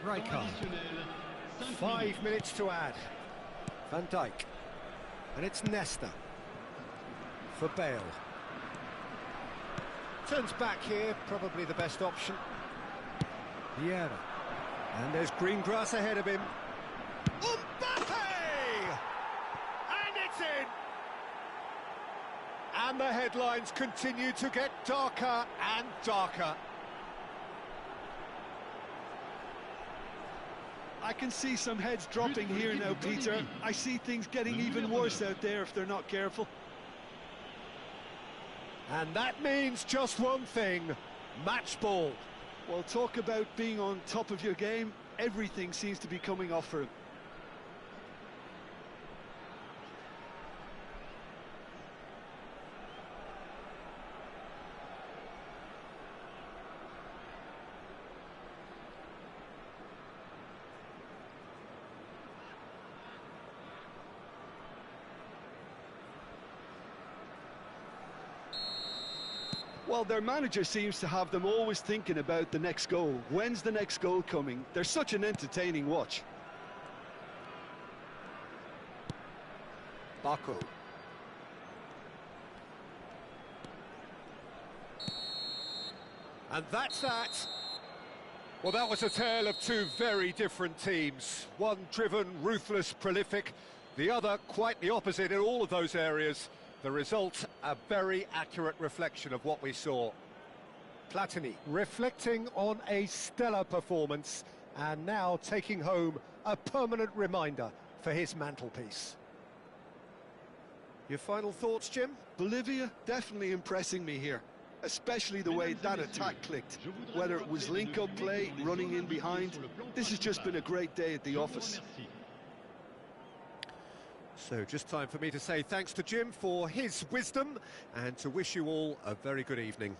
Rijkaard. 5 minutes to add. Van Dijk. And it's Nesta. For Bale. Turns back here, probably the best option. Vieira. And there's green grass ahead of him. Mbappe! And it's in! And the headlines continue to get darker and darker. I can see some heads dropping here now, Peter. I see things getting even worse out there if they're not careful. And that means just one thing, match ball. Well, talk about being on top of your game. Everything seems to be coming off for him. Well, their manager seems to have them always thinking about the next goal. When's the next goal coming? They're such an entertaining watch. Baku. And that's that. Well, that was a tale of two very different teams. One driven, ruthless, prolific. The other quite the opposite in all of those areas. The result, a very accurate reflection of what we saw. Platini reflecting on a stellar performance and now taking home a permanent reminder for his mantelpiece. Your final thoughts, Jim? Bolivia definitely impressing me here, especially the way that attack clicked. Whether it was link-up play, running in behind, this has just been a great day at the office. So just time for me to say thanks to Jim for his wisdom and to wish you all a very good evening.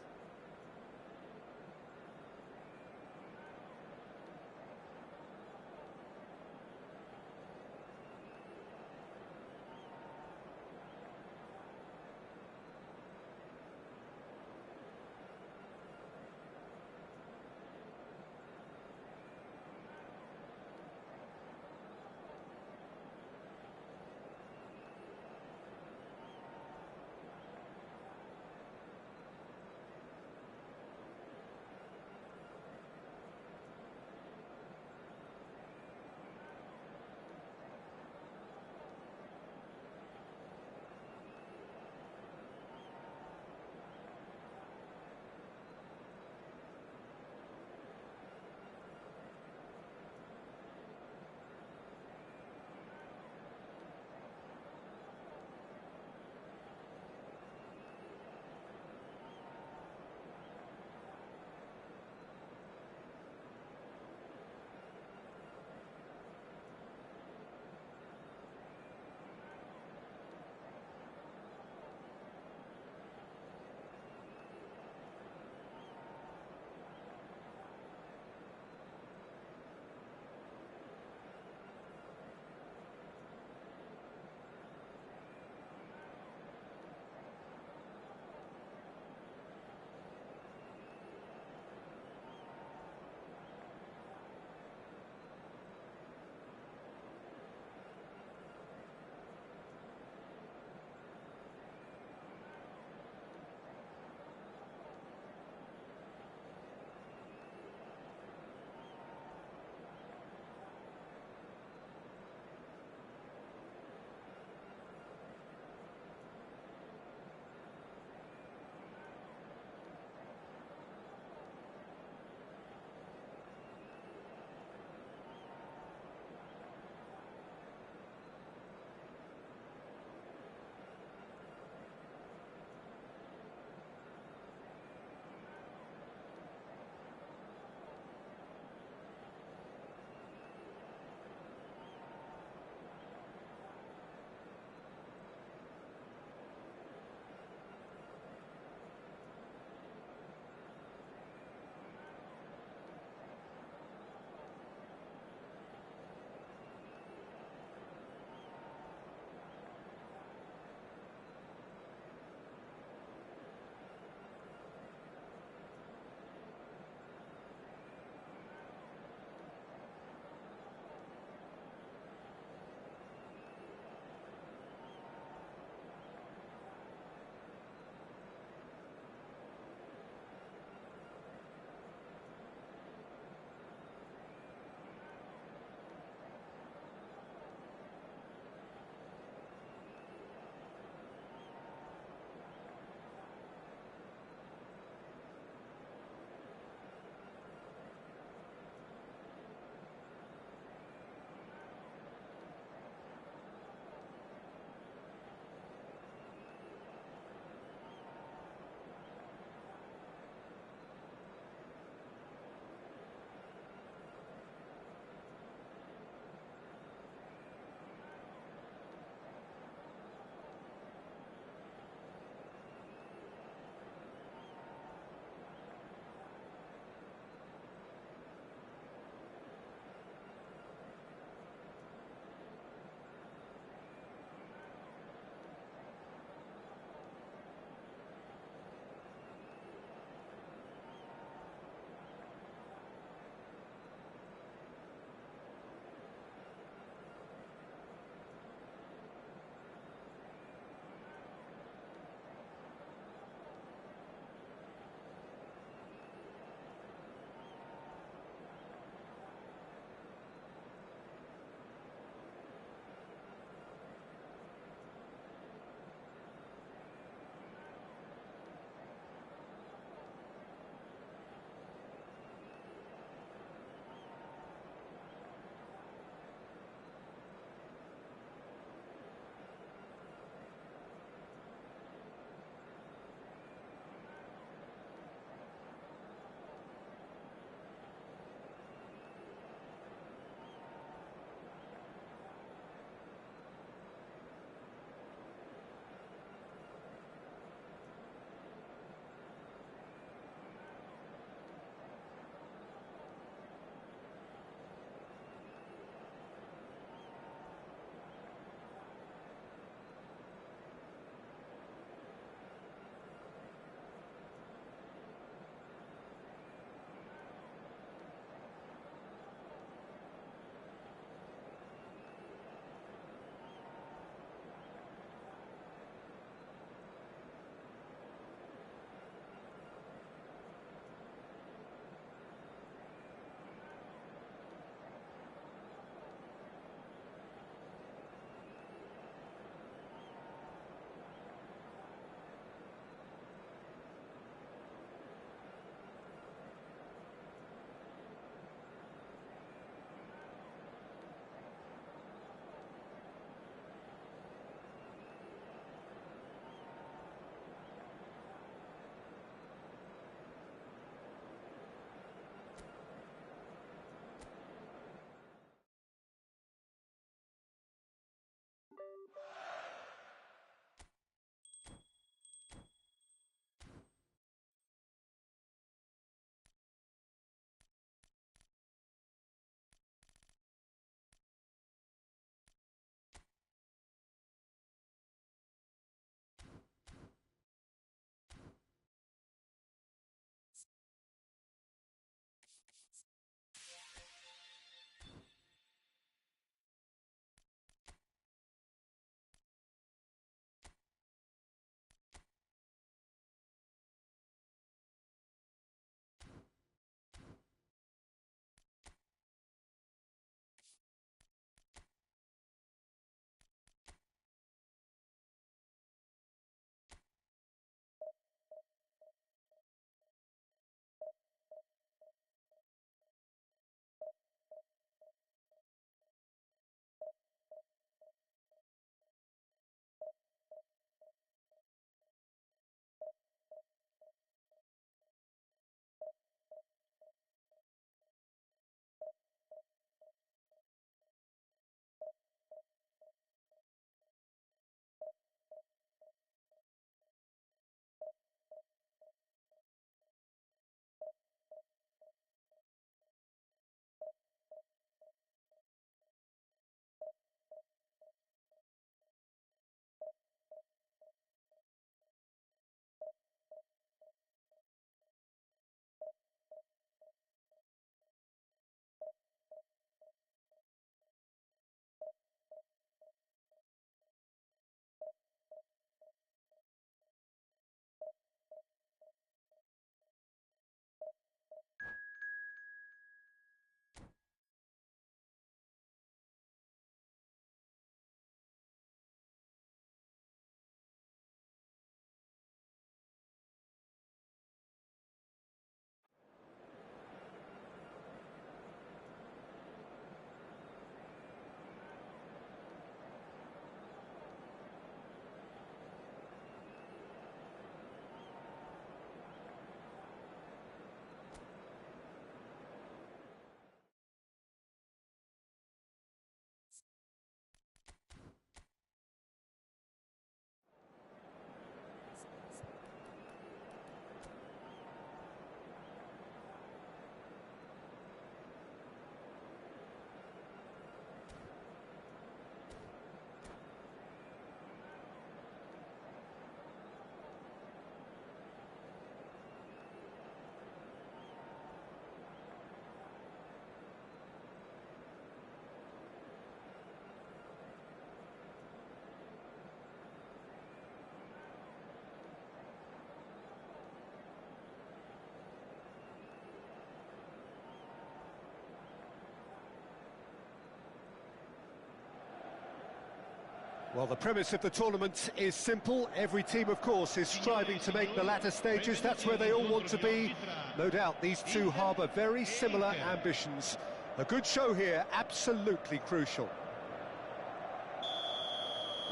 Well, the premise of the tournament is simple. Every team, of course, is striving to make the latter stages. That's where they all want to be. No doubt these two harbour very similar ambitions. A good show here, absolutely crucial.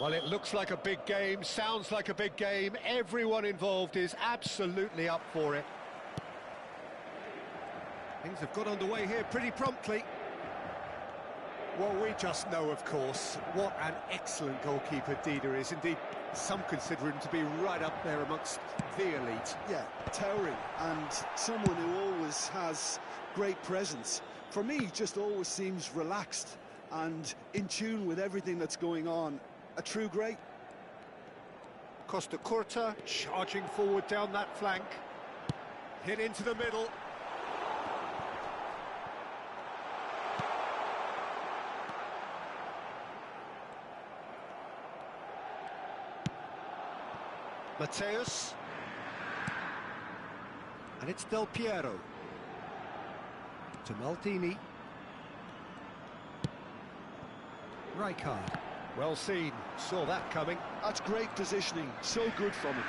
Well, it looks like a big game, sounds like a big game. Everyone involved is absolutely up for it. Things have got underway here pretty promptly. Well, we just know, of course, what an excellent goalkeeper Dida is. Indeed, some consider him to be right up there amongst the elite. Yeah, towering, and someone who always has great presence. For me, just always seems relaxed and in tune with everything that's going on. A true great. Costa Curta charging forward down that flank. Hit into the middle. Mateus. And it's Del Piero. To Maldini. Rijkaard. Well seen, saw that coming. That's great positioning, so good from him.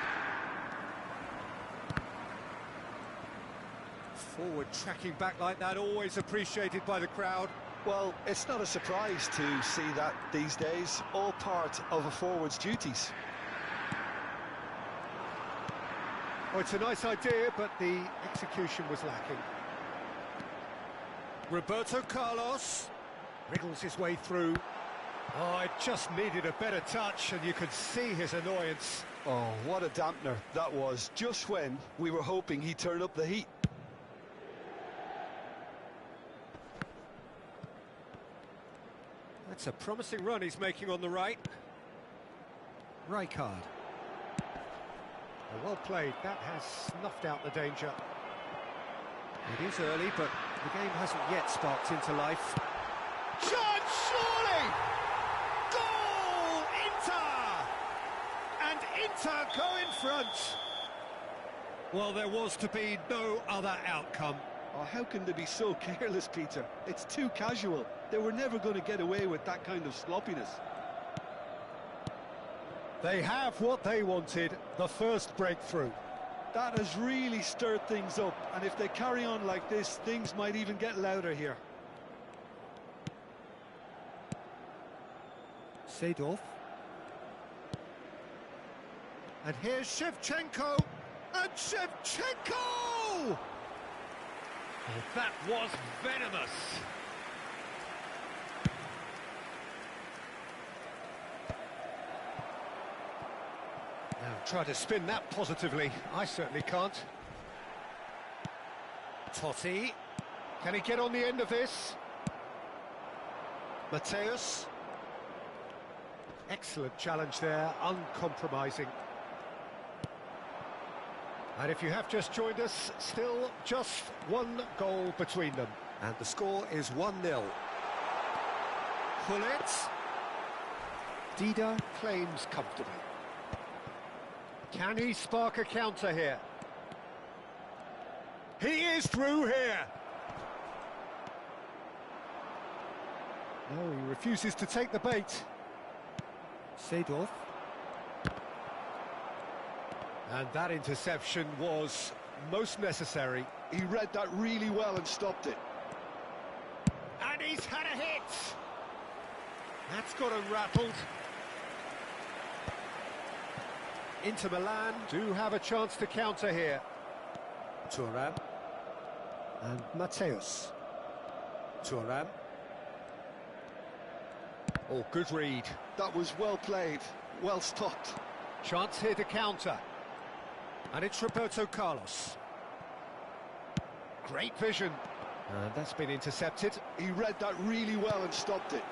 Forward tracking back like that, always appreciated by the crowd. Well, it's not a surprise to see that these days, all part of a forward's duties. Oh, it's a nice idea, but the execution was lacking. Roberto Carlos wriggles his way through. Oh, it just needed a better touch, and you could see his annoyance. Oh, what a dampener that was, just when we were hoping he'd turn up the heat. That's a promising run he's making on the right. Rijkaard. Well played, that has snuffed out the danger. It is early, but the game hasn't yet sparked into life. Chance, surely! Goal! Inter! And Inter go in front. Well, there was to be no other outcome. Oh, how can they be so careless, Peter? It's too casual. They were never going to get away with that kind of sloppiness. They have what they wanted, the first breakthrough. That has really stirred things up, and if they carry on like this, things might even get louder here. Seedorf. And here's Shevchenko. And Shevchenko! Oh, that was venomous. Now try to spin that positively. I certainly can't. Totti. Can he get on the end of this? Mateus. Excellent challenge there, uncompromising. And if you have just joined us, still just one goal between them. And the score is 1-0. Gullit. Dida claims comfortably. Can he spark a counter here? He is through here! No, he refuses to take the bait. Seedorf. And that interception was most necessary. He read that really well and stopped it. And he's had a hit! That's got him rattled. Inter Milan do have a chance to counter here. Thuram. And Mateus. Thuram. Oh, good read. That was well played, well stopped. Chance here to counter. And it's Roberto Carlos. Great vision. And that's been intercepted. He read that really well and stopped it.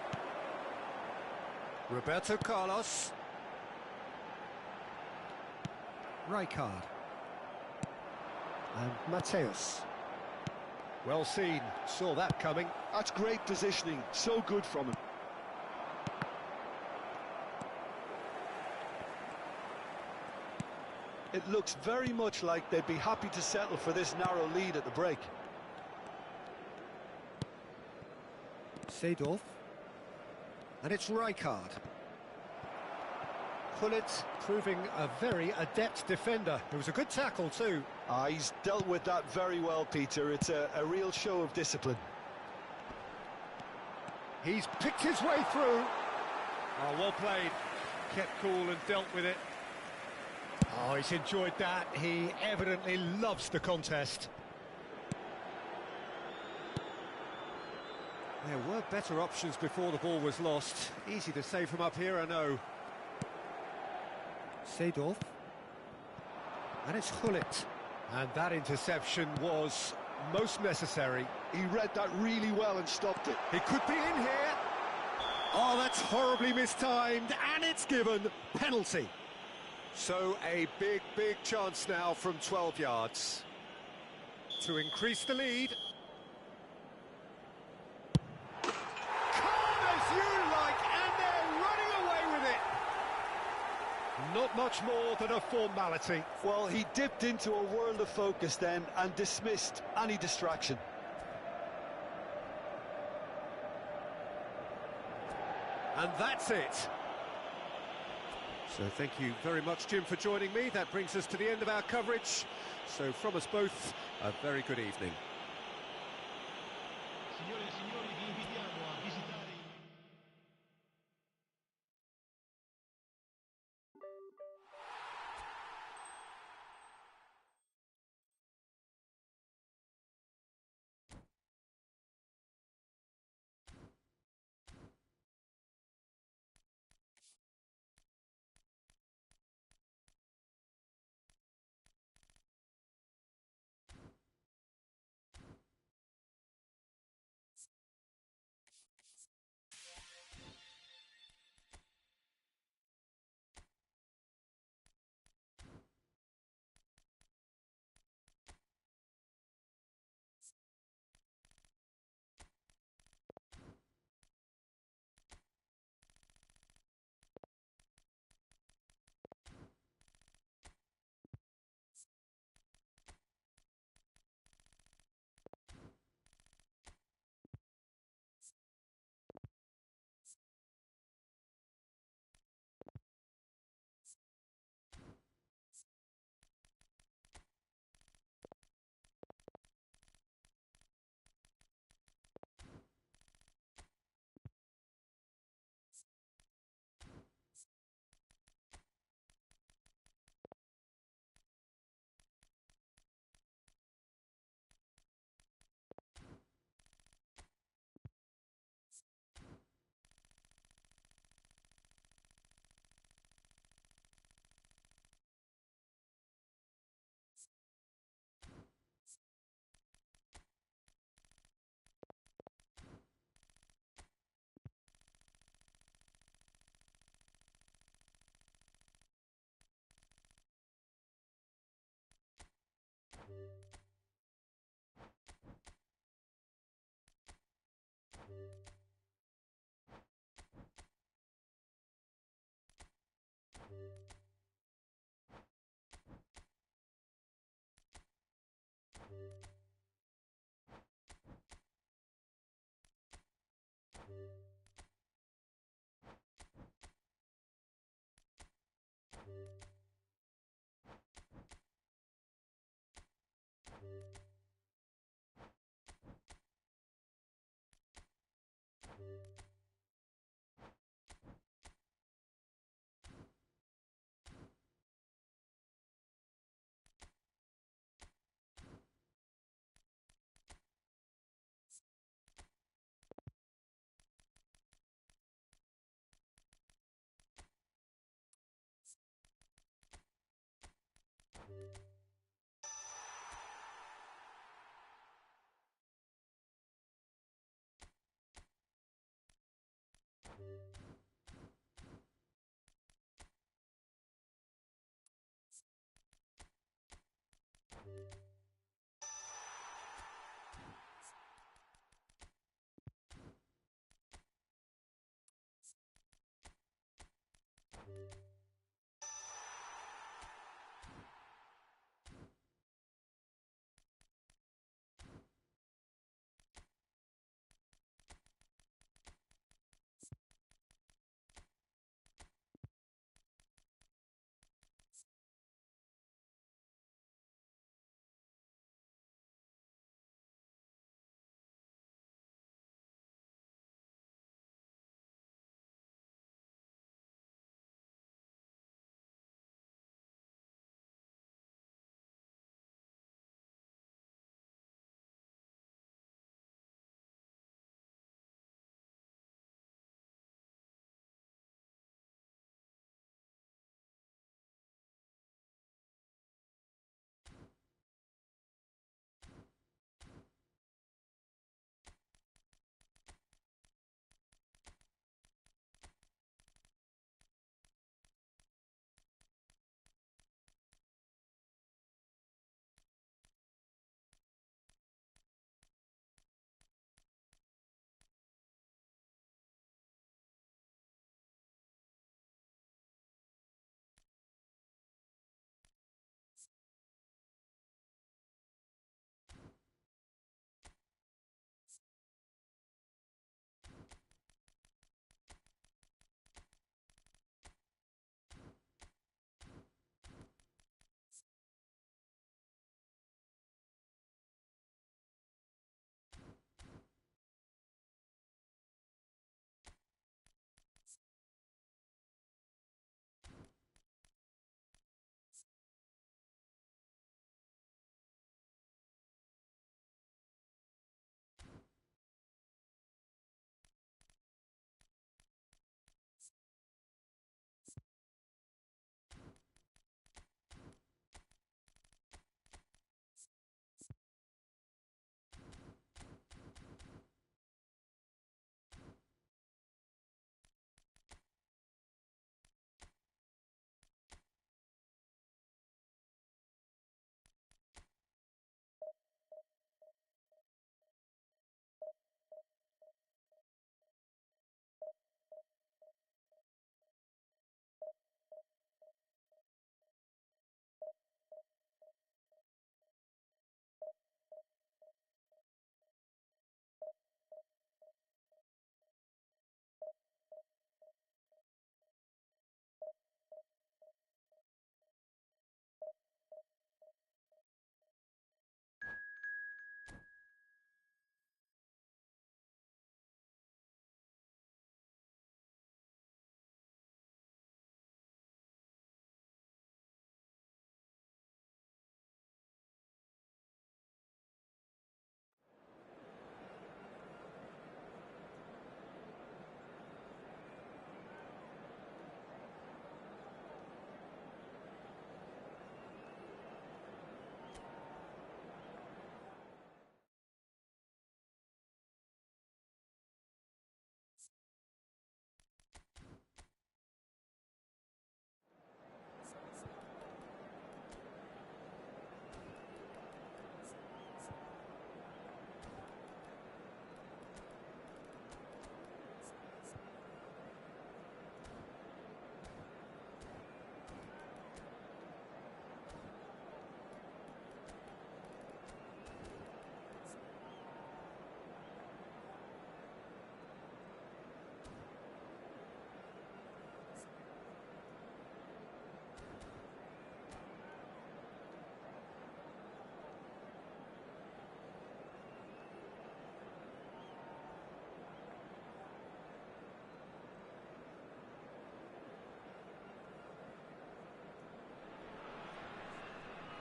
Roberto Carlos. Rijkaard. And Mateus. Well seen, saw that coming. That's great positioning, so good from him. It looks very much like they'd be happy to settle for this narrow lead at the break. Seedorf. And it's Rijkaard. Pullet proving a very adept defender. It was a good tackle too. He's dealt with that very well, Peter. It's a real show of discipline. He's picked his way through. Oh, well played. Kept cool and dealt with it. Oh, he's enjoyed that. He evidently loves the contest. There were better options before the ball was lost. Easy to save from up here, I know. Seedorf. And it's Hullet. And that interception was most necessary. He read that really well and stopped it. He could be in here. Oh, that's horribly mistimed, and it's given. Penalty. So a big, big chance now from 12 yards to increase the lead. Calm as you like, and they're running away with it. Not much more than a formality. Well, he dipped into a world of focus then and dismissed any distraction. And that's it. So thank you very much, Jim, for joining me. That brings us to the end of our coverage. So from us both, a very good evening. Signore e signori, vi invitiamo a visitare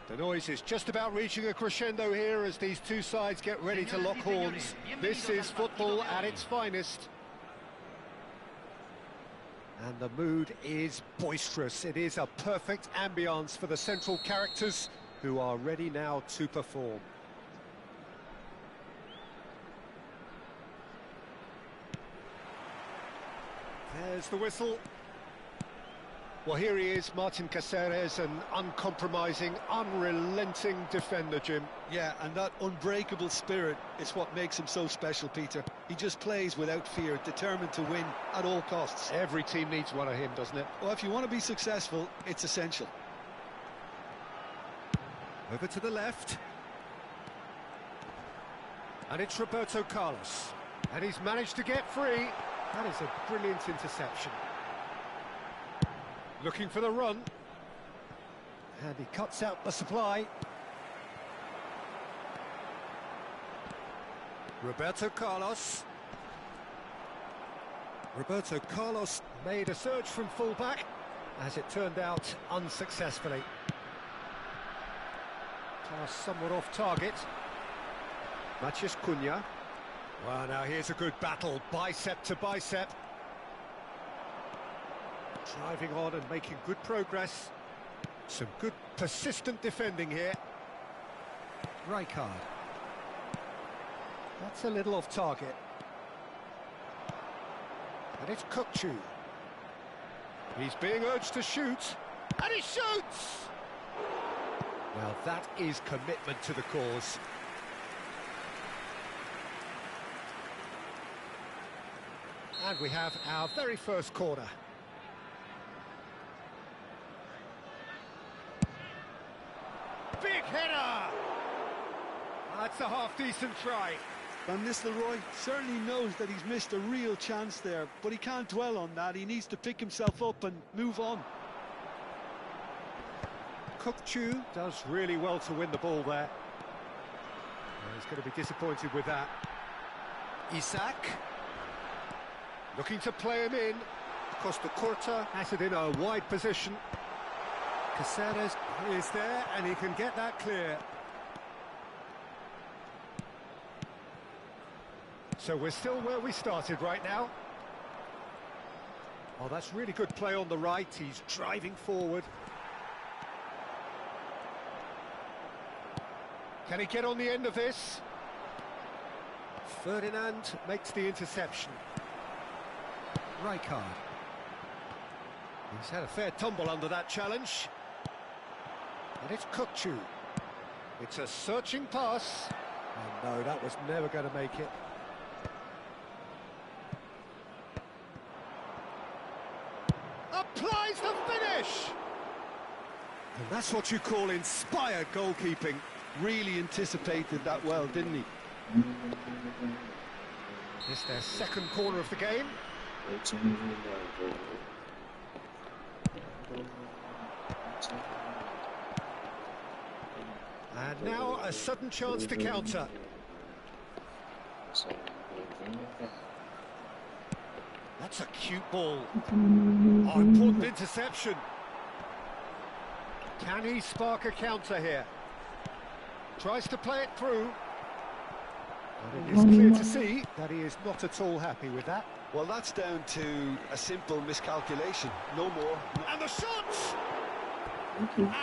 The noise is just about reaching a crescendo here as these two sides get ready to lock horns. This is football at its finest. And the mood is boisterous. It is a perfect ambience for the central characters who are ready now to perform. There's the whistle. Well, here he is, Martin Caceres, an uncompromising, unrelenting defender, Jim. Yeah, and that unbreakable spirit is what makes him so special, Peter. He just plays without fear, determined to win at all costs. Every team needs one of him, doesn't it? Well, if you want to be successful, it's essential. Over to the left. And it's Roberto Carlos. And he's managed to get free. That is a brilliant interception. Looking for the run. And he cuts out the supply. Roberto Carlos. Roberto Carlos made a surge from fullback, as it turned out unsuccessfully. Pass somewhat off target. Matías Cunha. Well, now here's a good battle, bicep to bicep. Driving on and making good progress. Some good persistent defending here. Rijkaard. That's a little off target. And it's Kukçu. He's being urged to shoot. And he shoots! Well, that is commitment to the cause. And we have our very first corner. Big header! That's a half-decent try. Van Nistelrooy certainly knows that he's missed a real chance there, but he can't dwell on that. He needs to pick himself up and move on. Kukçu does really well to win the ball there. Well, he's going to be disappointed with that. Isak. Looking to play him in. Costa Curta has it in a wide position. Caceres is there and he can get that clear. So we're still where we started right now. Oh, that's really good play on the right. He's driving forward. Can he get on the end of this? Ferdinand makes the interception. Rijkaard. He's had a fair tumble under that challenge. And it's Kukçu. It's a searching pass. Oh no, that was never going to make it. Applies the finish! And that's what you call inspired goalkeeping. Really anticipated that well, didn't he? It's their second corner of the game. And now a sudden chance to counter. That's a cute ball. Oh, important interception. Can he spark a counter here? Tries to play it through. And it is clear to see that he is not at all happy with that. Well, that's down to a simple miscalculation, no more. And the shot!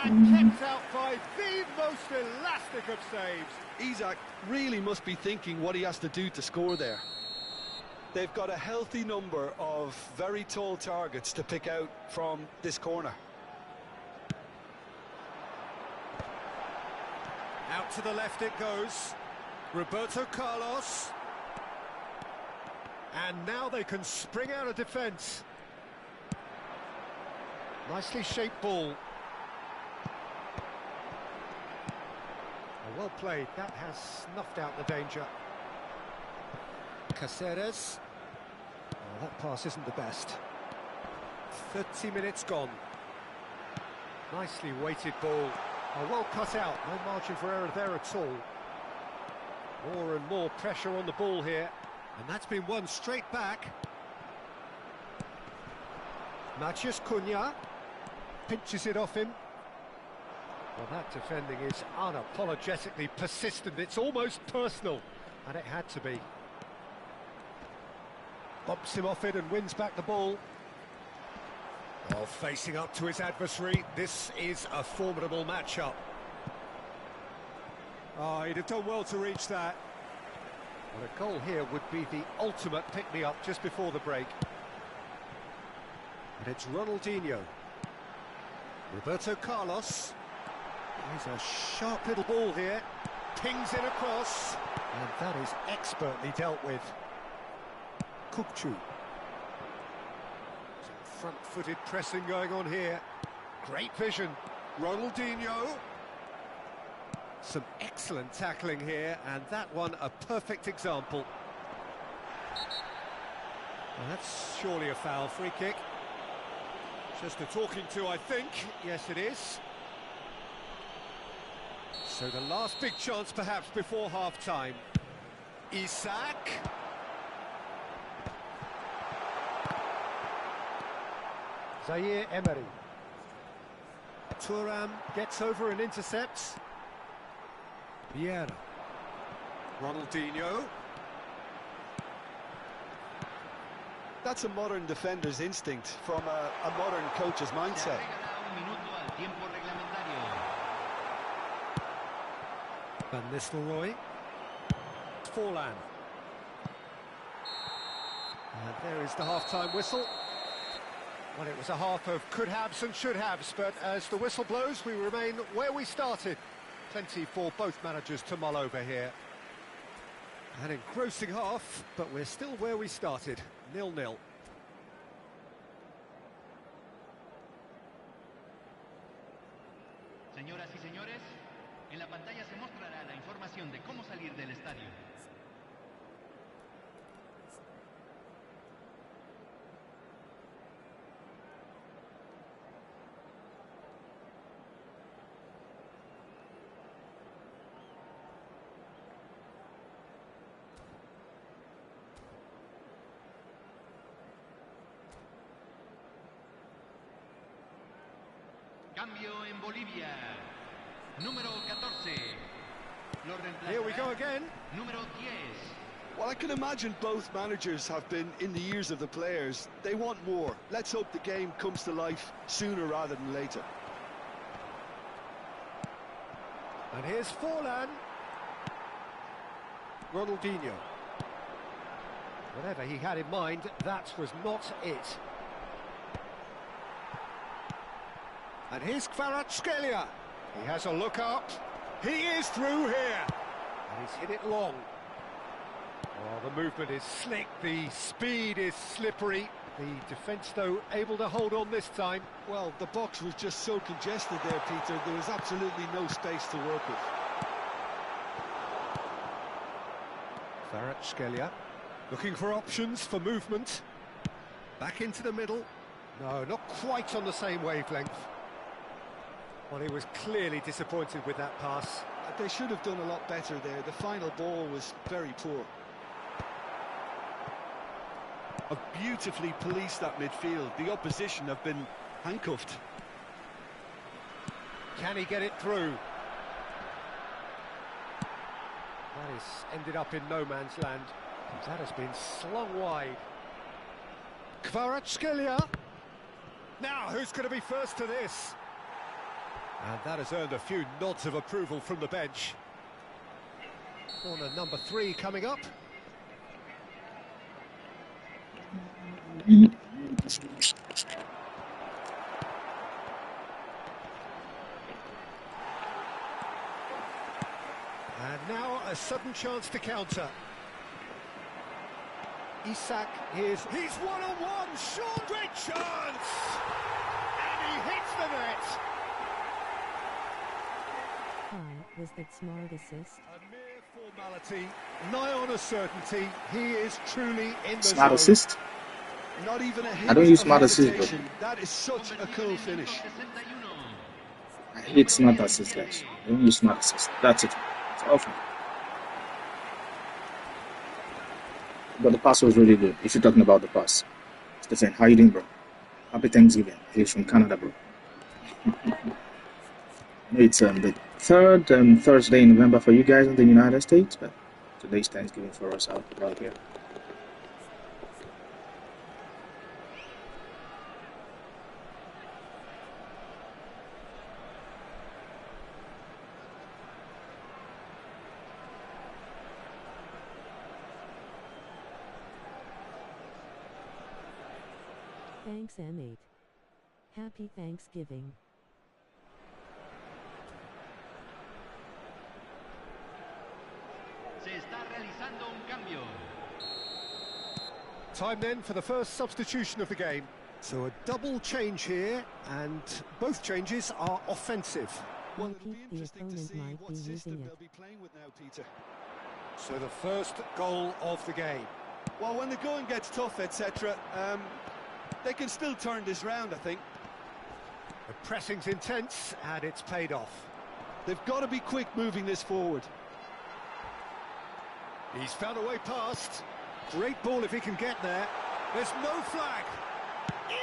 And kept out by the most elastic of saves. Isak really must be thinking what he has to do to score there. They've got a healthy number of very tall targets to pick out from this corner. Out to the left it goes. Roberto Carlos. And now they can spring out of defence. Nicely shaped ball. Well played. That has snuffed out the danger. Caceres. Oh, that pass isn't the best. 30 minutes gone. Nicely weighted ball. Oh, well cut out. No margin for error there at all. More and more pressure on the ball here. And that's been won straight back. Matías Cunha pinches it off him. Well, that defending is unapologetically persistent. It's almost personal, and it had to be. Bumps him off it and wins back the ball. Well, facing up to his adversary, this is a formidable matchup. Oh, he'd have done well to reach that. Well, a goal here would be the ultimate pick-me-up just before the break. And it's Ronaldinho. Roberto Carlos. He's a sharp little ball here. Pings it across. And that is expertly dealt with. Kukçu. Front-footed pressing going on here. Great vision. Ronaldinho. Some excellent tackling here, and that one a perfect example. Well, that's surely a foul. Free kick. Just a talking to, I think. Yes, it is. So the last big chance perhaps before half-time. Isak. Zaire Emery. Thuram gets over and intercepts. Vieira. Ronaldinho. That's a modern defender's instinct from a modern coach's mindset. Van Nistelrooy. Forlan. And there is the half-time whistle. Well, it was a half of could-haves and should-haves, but as the whistle blows, we remain where we started. Plenty for both managers to mull over here. An engrossing half, but we're still where we started, 0-0. Señoras y señores, en la pantalla se mostrará la información de cómo salir del estadio. Cambio en Bolivia. Número 14. Here we go again. Número 10. Well, I can imagine both managers have been in the ears of the players. They want more. Let's hope the game comes to life sooner rather than later. And here's Forlan. Ronaldinho. Whatever he had in mind, that was not it. And here's Kvaratskhelia. He has a look up. He is through here. And he's hit it long. Oh, the movement is slick. The speed is slippery. The defence, though, able to hold on this time. Well, the box was just so congested there, Peter. There was absolutely no space to work with. Kvaratskhelia looking for options for movement. Back into the middle. No, not quite on the same wavelength. Well, he was clearly disappointed with that pass. They should have done a lot better there. The final ball was very poor. Have beautifully policed that midfield. The opposition have been handcuffed. Can he get it through? That is ended up in no man's land. That has been slung wide. Kvaratskhelia. Now, who's going to be first to this? And that has earned a few nods of approval from the bench. Corner number 3 coming up. And now a sudden chance to counter. Isak he's one-on-one, short, great chance! And he hits the net! Was that smart assist? A mere formality, nigh on a certainty. He is truly in the Smart zone. assist? Not even a hint I don't use of smart assist, bro. hesitation. That is such a cool finish. I hate smart assist, guys. I don't use smart assist. That's it. It's awful. But the pass was really good, if you're talking about the pass. Stephen, how you doing, bro? Happy Thanksgiving. He's from Canada, bro. It's the third Thursday in November for you guys in the United States, but today's Thanksgiving for us out here. Thanks M8. Happy Thanksgiving. Se está realizando un cambio. Time then for the first substitution of the game. So a double change here, and both changes are offensive. Well, I it'll be think the interesting to opponent see might what be system using it. they'll be playing with now, Peter. So the first goal of the game. Well, when the going gets tough, etc., they can still turn this round, I think. The pressing's intense, and it's paid off. They've got to be quick moving this forward. He's found a way past. Great ball if he can get there. There's no flag.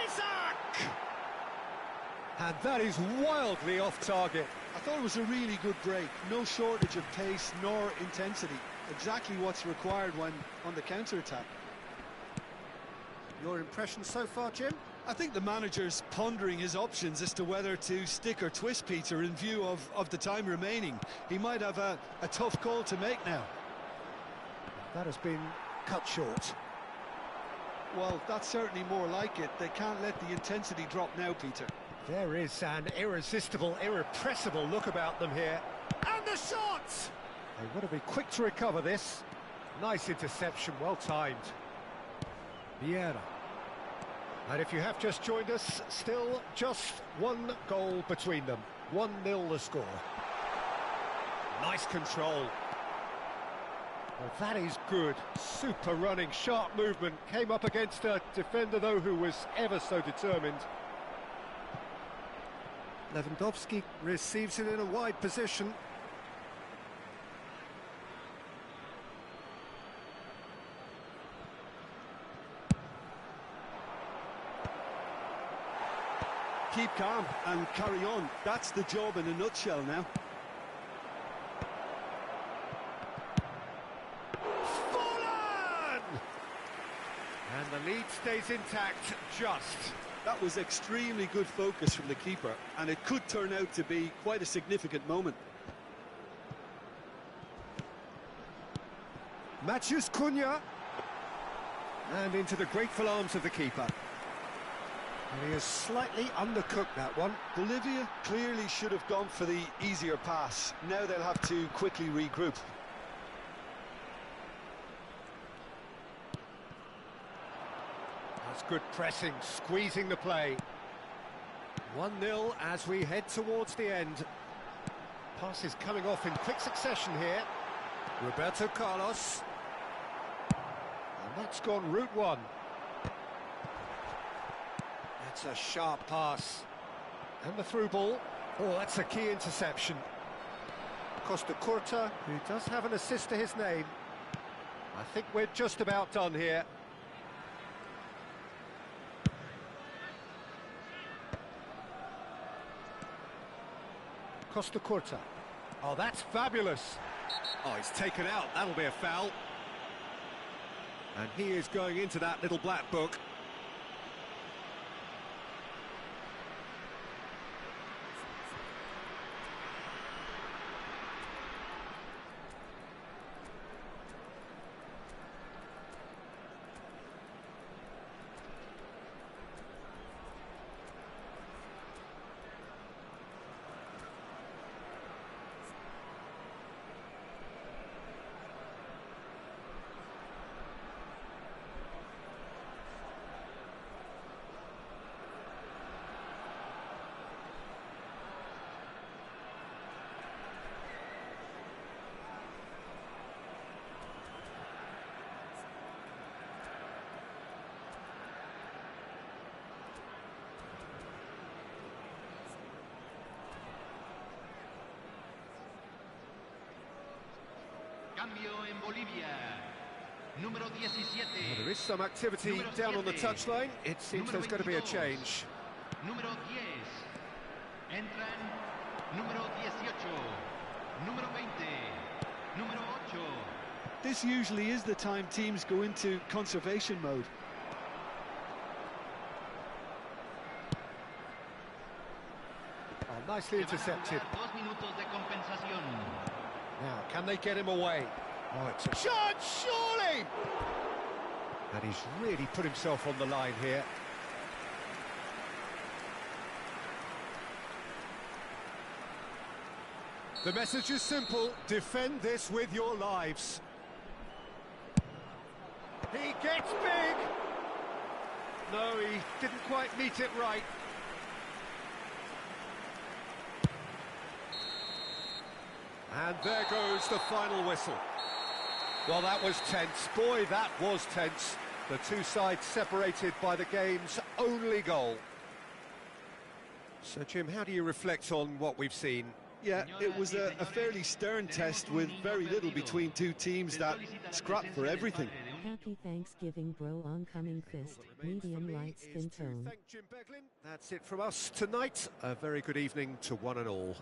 Isaac! And that is wildly off target. I thought it was a really good break. No shortage of pace nor intensity. Exactly what's required when on the counter-attack. Your impression so far, Jim? I think the manager's pondering his options as to whether to stick or twist Peter in view of the time remaining. He might have a tough call to make now. That has been cut short. Well, that's certainly more like it. They can't let the intensity drop now, Peter. There is an irresistible, irrepressible look about them here. And the shot! They want to be quick to recover this. Nice interception, well timed. Vieira. And if you have just joined us, still just one goal between them. 1-0 the score. Nice control. Well, that is good. Super running, sharp movement. Came up against a defender, though, who was ever so determined. Lewandowski receives it in a wide position. Keep calm and carry on. That's the job in a nutshell now. And the lead stays intact, just. That was extremely good focus from the keeper, and it could turn out to be quite a significant moment. Matthews Cunha. And into the grateful arms of the keeper. And he has slightly undercooked that one. Bolivia clearly should have gone for the easier pass. Now they'll have to quickly regroup. That's good pressing, squeezing the play. 1-0 as we head towards the end. Passes coming off in quick succession here. Roberto Carlos. And that's gone route one. That's a sharp pass. And the through ball. Oh, that's a key interception. Costa Curta, who does have an assist to his name. I think we're just about done here. Costa Curta. Oh, that's fabulous. Oh, he's taken out. That'll be a foul. And he is going into that little black book. Cambio en Bolivia. Número 17. Well, there is some activity down on the touchline. It seems there's going to be a change. Número 10. Entran Número 18. Número 20. Número 8. This usually is the time teams go into conservation mode. Oh, nicely intercepted. 2 minutos de compensación. Now, can they get him away? Oh, it's a chance, surely! And he's really put himself on the line here. The message is simple: defend this with your lives. He gets big! No, he didn't quite meet it right. And there goes the final whistle. Well, that was tense. Boy, that was tense. The two sides separated by the game's only goal. So, Jim, how do you reflect on what we've seen? Yeah, it was a fairly stern test with very little between two teams that scrapped for everything. Happy Thanksgiving, bro. Oncoming fist, medium light skin tone. Thank Jim Beglin. That's it from us tonight. A very good evening to one and all.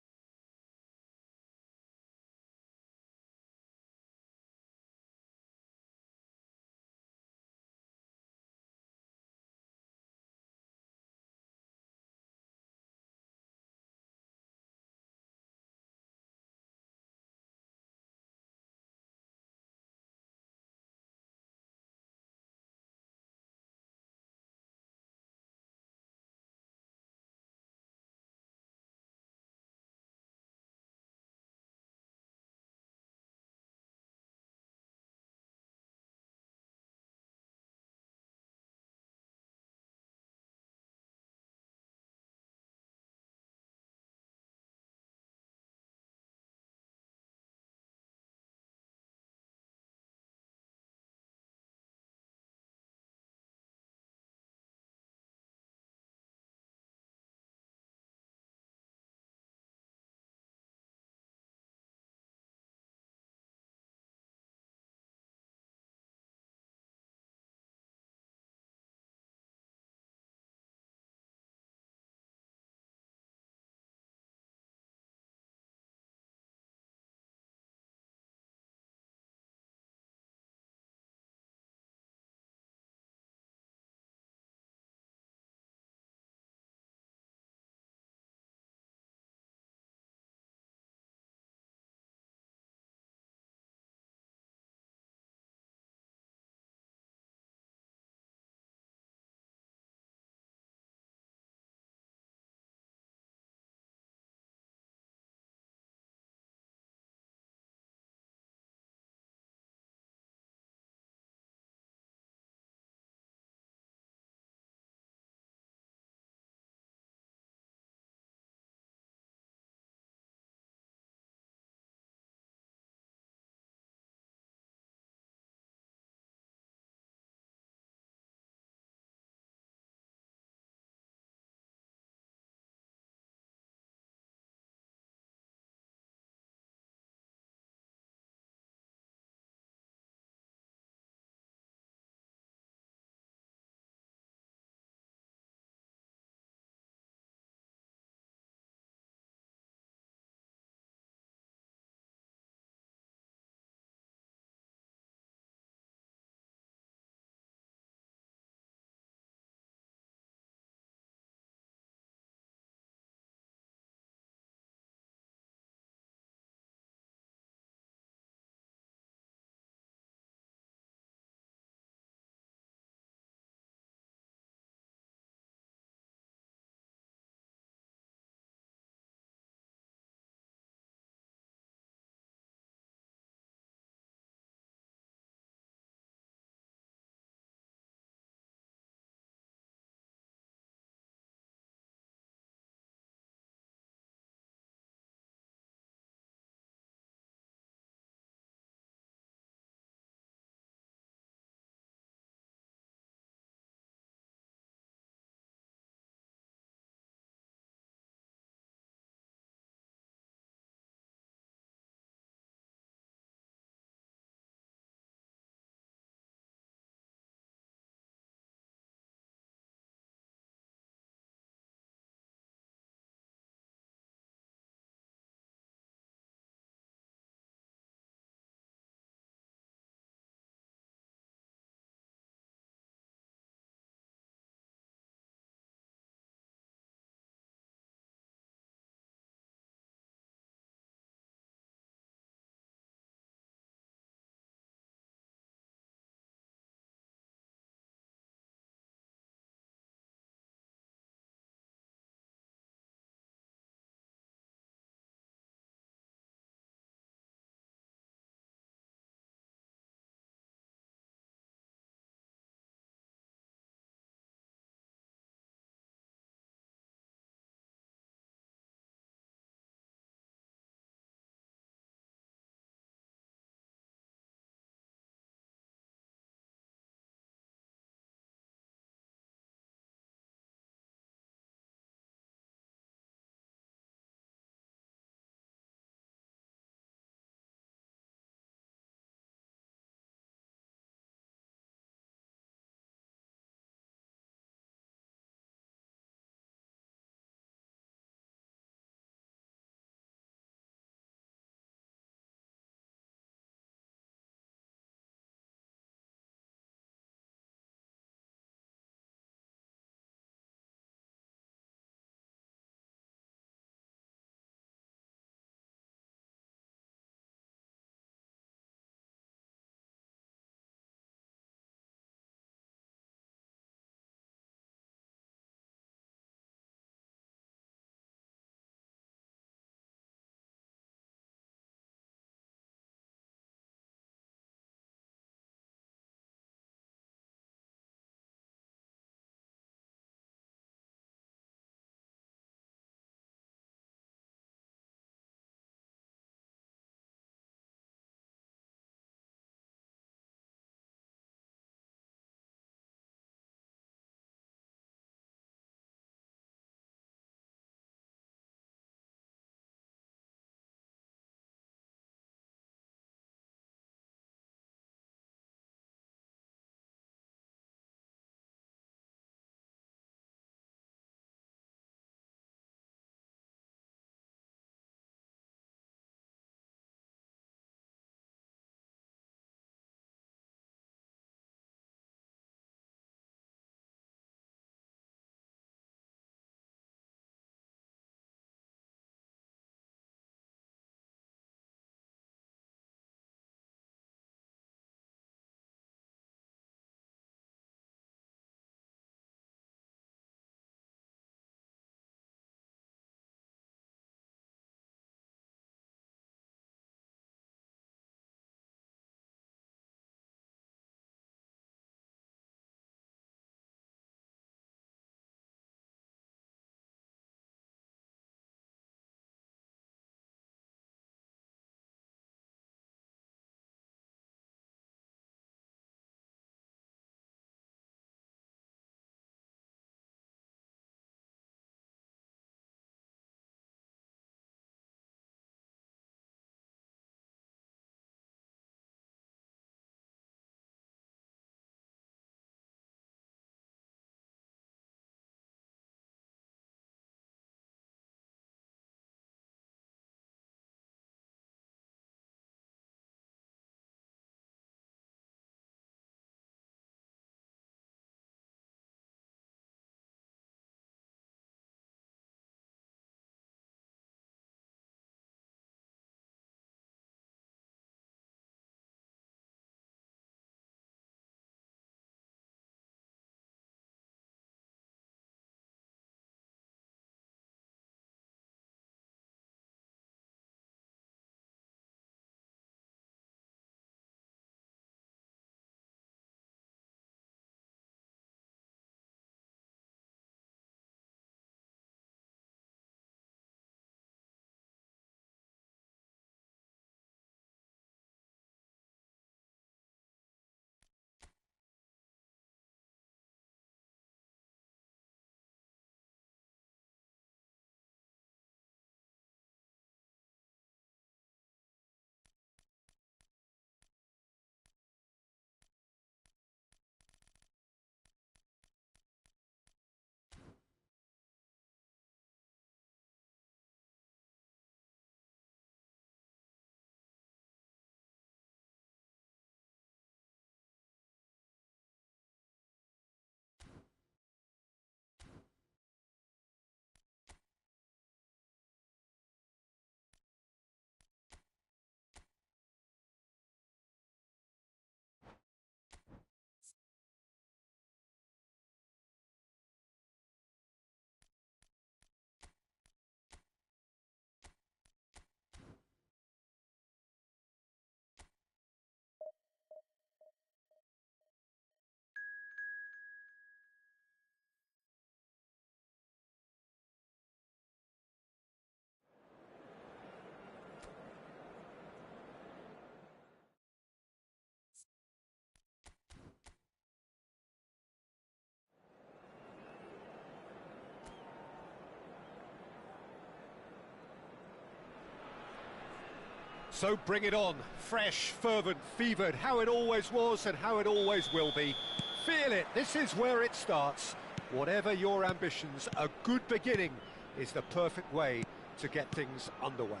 So bring it on. Fresh, fervent, fevered, how it always was and how it always will be. Feel it, this is where it starts. Whatever your ambitions, a good beginning is the perfect way to get things underway.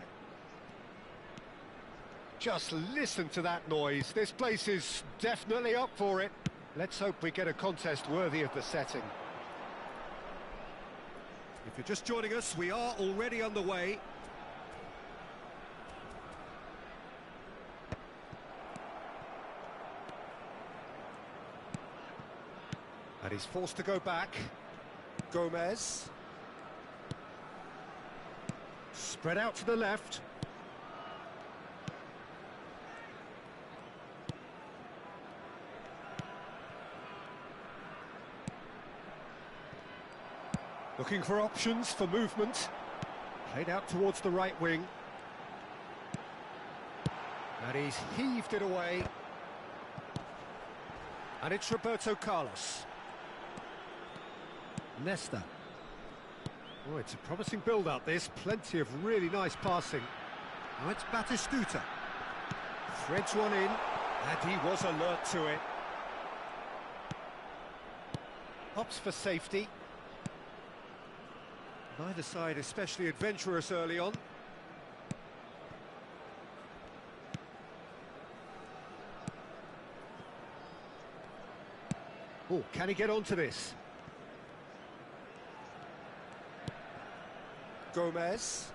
Just listen to that noise. This place is definitely up for it. Let's hope we get a contest worthy of the setting. If you're just joining us, we are already underway. And he's forced to go back. Gomez. Spread out to the left. Looking for options for movement. Played out towards the right wing. And he's heaved it away. And it's Roberto Carlos. Nesta. Oh, it's a promising build-up, this. Plenty of really nice passing. Now it's Batistuta. Threads one in, and he was alert to it. Hops for safety. Neither side especially adventurous early on. Oh, can he get onto this? Gomez.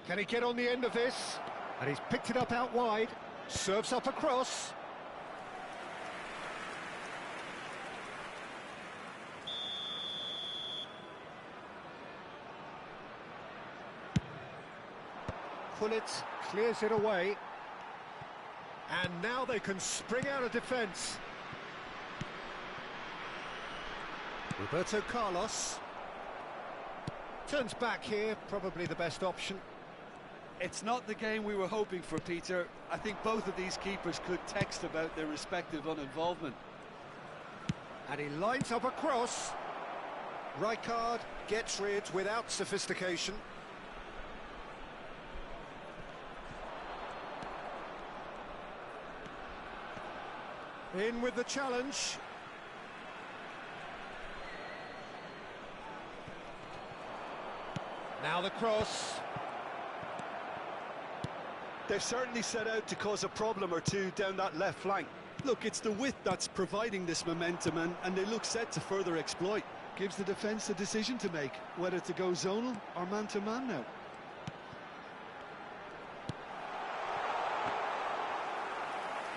Can he get on the end of this? And he's picked it up out wide. Serves up across. Pullet clears it away. And now they can spring out of defence. Roberto Carlos. Turns back here, probably the best option. It's not the game we were hoping for, Peter. I think both of these keepers could text about their respective uninvolvement. And he lines up across. Rijkaard gets rid without sophistication. In with the challenge. Now the cross. They've certainly set out to cause a problem or two down that left flank. Look, it's the width that's providing this momentum, and they look set to further exploit. Gives the defence a decision to make, whether to go zonal or man-to-man now.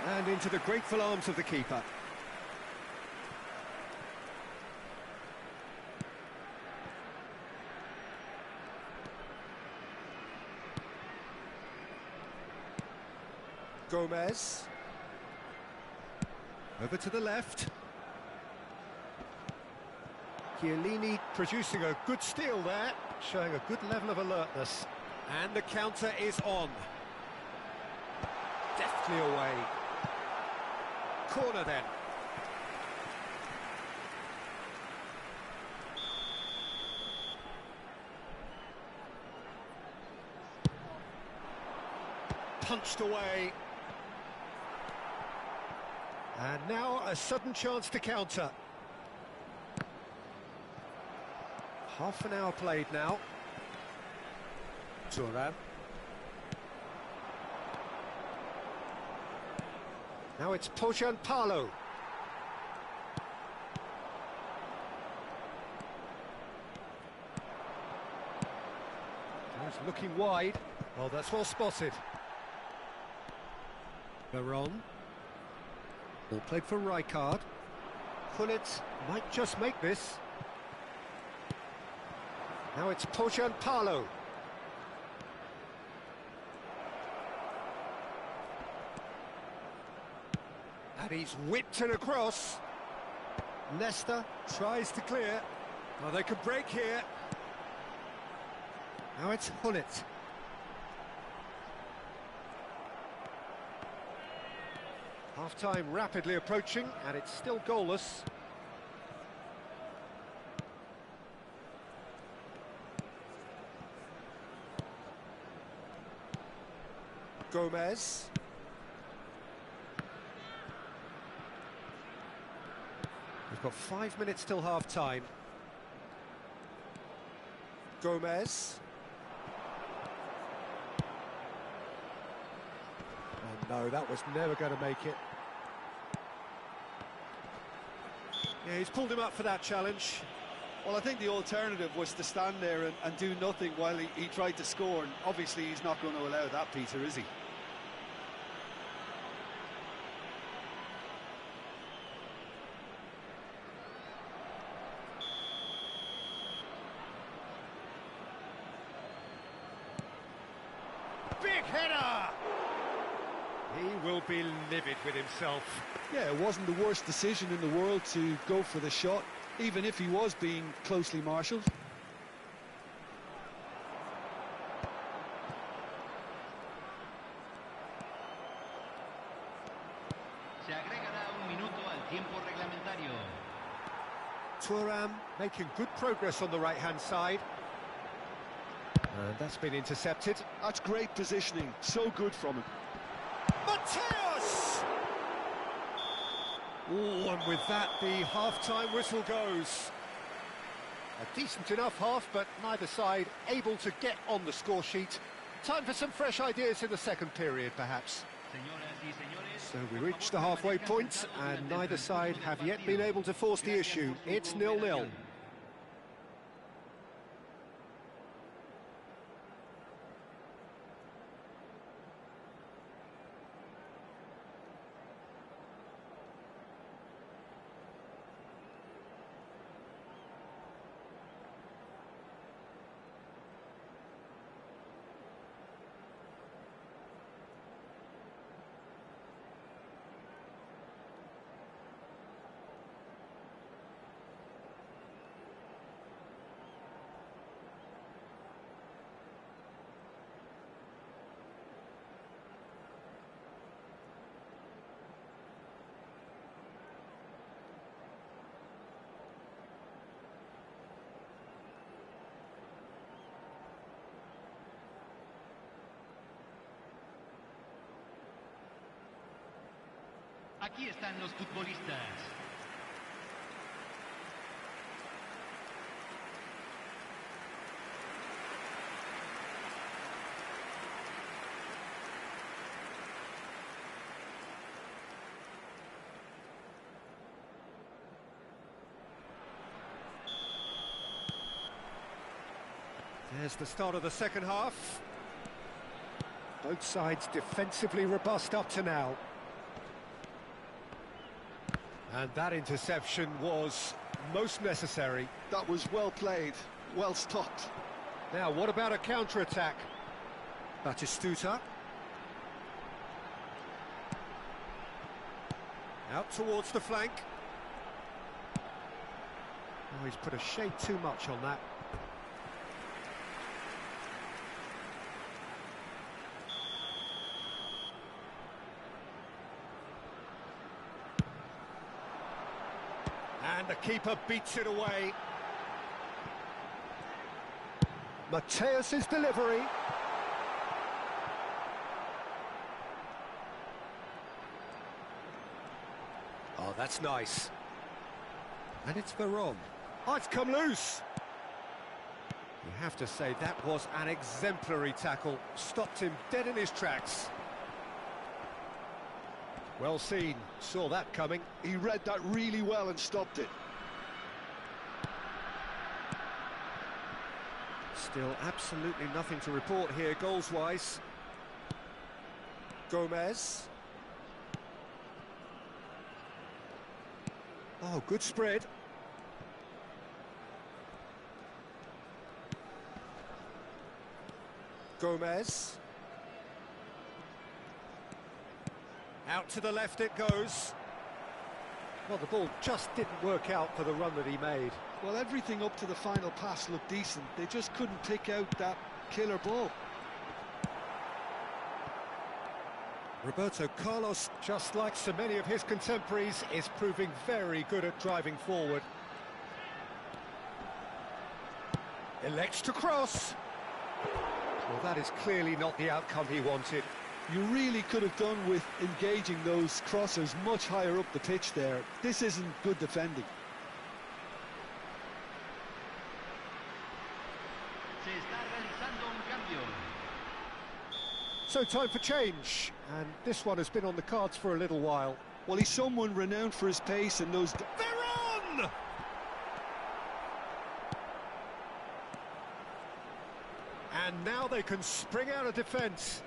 And into the grateful arms of the keeper. Gomez. Over to the left. Chiellini producing a good steal there, showing a good level of alertness. And the counter is on. Deftly away. Corner then. Punched away. And now a sudden chance to counter. Half an hour played now. Thuram. Now it's Pojan-Palo. He's looking wide. Oh, that's well spotted. Veron. Ball played for Rijkaard. Pullet might just make this. Now it's Pojan-Palo. And he's whipped it across. Nesta tries to clear. Well, they could break here. Now it's Half-time rapidly approaching, and it's still goalless. Gomez. We've got 5 minutes till half-time. Gomez. Oh no, that was never going to make it. Yeah, he's pulled him up for that challenge. Well, I think the alternative was to stand there and do nothing while he tried to score, and obviously he's not going to allow that, Peter, is he? Big header! He will be livid with himself. Yeah, it wasn't the worst decision in the world to go for the shot, even if he was being closely marshalled. Se agregará un minuto al tiempo reglamentario. Thuram making good progress on the right-hand side. And that's been intercepted. That's great positioning, so good from him. Mateus! Oh, and with that, the half-time whistle goes. A decent enough half, but neither side able to get on the score sheet. Time for some fresh ideas in the second period, perhaps. So we reach the halfway point, and neither side have yet been able to force the issue. It's 0-0. Aquí están los futbolistas. There's the start of the second half. Both sides defensively robust up to now. And that interception was most necessary. That was well played, well stopped. Now, what about a counter-attack? Batistuta. Out towards the flank. Oh, he's put a shade too much on that. And the keeper beats it away. Mateus's delivery. Oh, that's nice. And it's Veron. Oh, it's come loose. You have to say that was an exemplary tackle. Stopped him dead in his tracks. Well seen, saw that coming. He read that really well and stopped it. Still absolutely nothing to report here goals-wise. Gomez. Oh, good spread. Gomez. Out to the left it goes. Well, the ball just didn't work out for the run that he made. Well, everything up to the final pass looked decent. They just couldn't pick out that killer ball. Roberto Carlos, just like so many of his contemporaries, is proving very good at driving forward. Elects to cross. Well, that is clearly not the outcome he wanted. You really could have done with engaging those crossers much higher up the pitch there. This isn't good defending. Se está realizando un cambio. So time for change, and this one has been on the cards for a little while. Well, he's someone renowned for his pace and those... They're on! And now they can spring out of defence.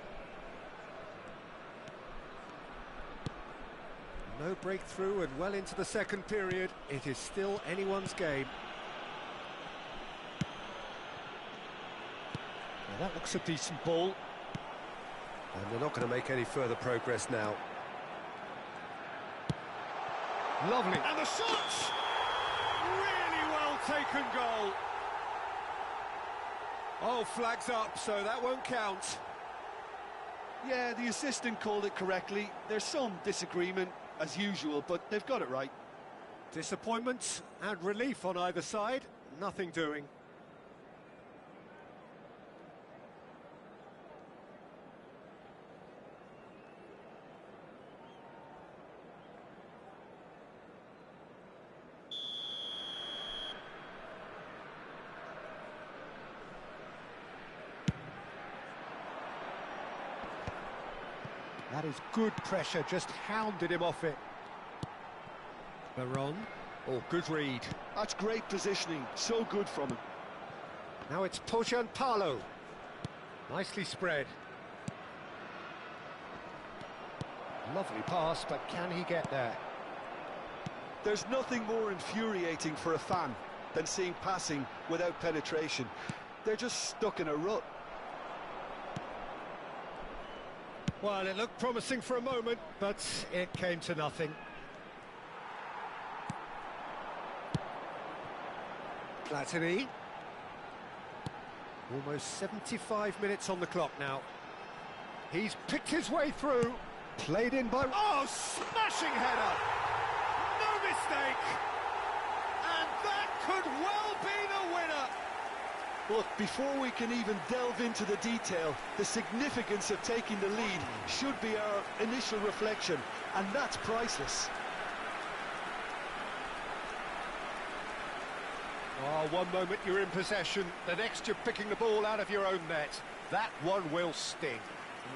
No breakthrough and well into the second period. It is still anyone's game. Now that looks a decent ball. And they're not going to make any further progress now. Lovely. And the shot! Really well taken goal. Oh, flags up, so that won't count. Yeah, the assistant called it correctly. There's some disagreement, as usual, but they've got it right. Disappointment and relief on either side. Nothing doing. That is good pressure, just hounded him off it. Baron, oh, good read. That's great positioning, so good from him. Now it's Palo. Nicely spread. Lovely pass, but can he get there? There's nothing more infuriating for a fan than seeing passing without penetration. They're just stuck in a rut. Well, it looked promising for a moment, but it came to nothing. Platini. Almost 75 minutes on the clock now. He's picked his way through. Played in by... Oh, smashing header! No mistake! And that could well be the winner! Look, before we can even delve into the detail, the significance of taking the lead should be our initial reflection, and that's priceless. Oh, one moment you're in possession, the next you're picking the ball out of your own net. That one will sting.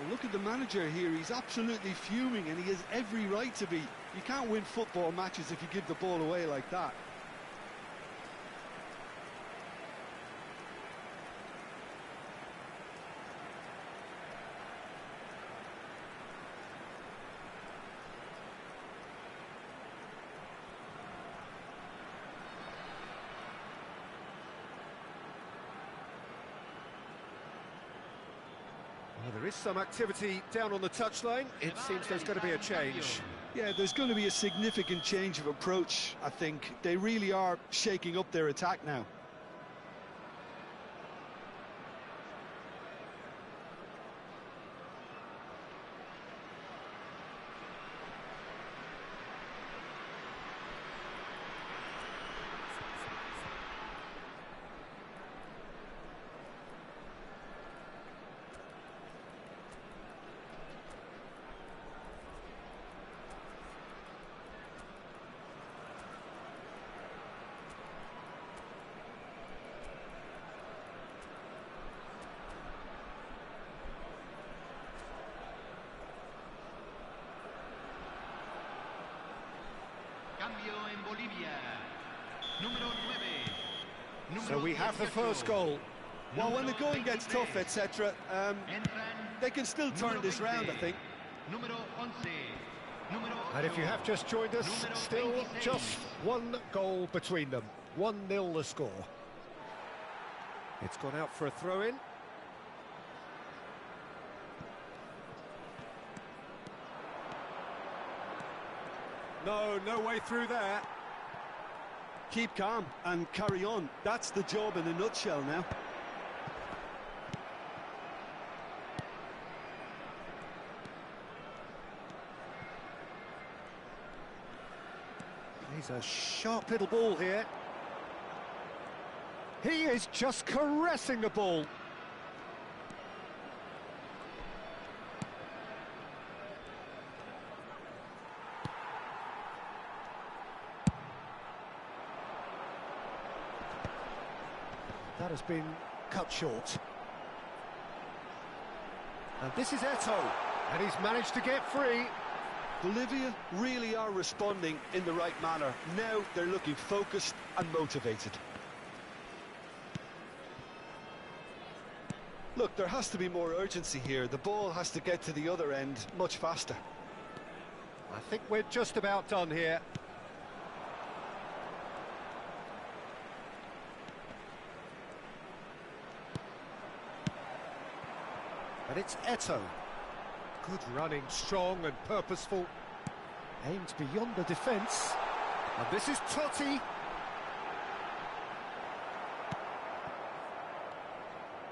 Well, look at the manager here, he's absolutely fuming, and he has every right to be. You can't win football matches if you give the ball away like that. Well, there is some activity down on the touchline. It seems there's going to be a change. Yeah, there's going to be a significant change of approach, I think. They really are shaking up their attack now. Cambio en Bolivia. Número 9. So we have the first goal. Well, when the going gets tough, etc., they can still turn this round, I think. Número 11. And if you have just joined us, still just one goal between them. 1-0 the score. It's gone out for a throw-in. No way through there. Keep calm and carry on. That's the job in a nutshell now. He's a sharp little ball here. He is just caressing the ball. That has been cut short. And this is Eto'o, and he's managed to get free. Bolivia really are responding in the right manner. Now they're looking focused and motivated. Look, there has to be more urgency here. The ball has to get to the other end much faster. I think we're just about done here. And it's Eto'o. Good running, strong and purposeful. Aimed beyond the defence. And this is Totti.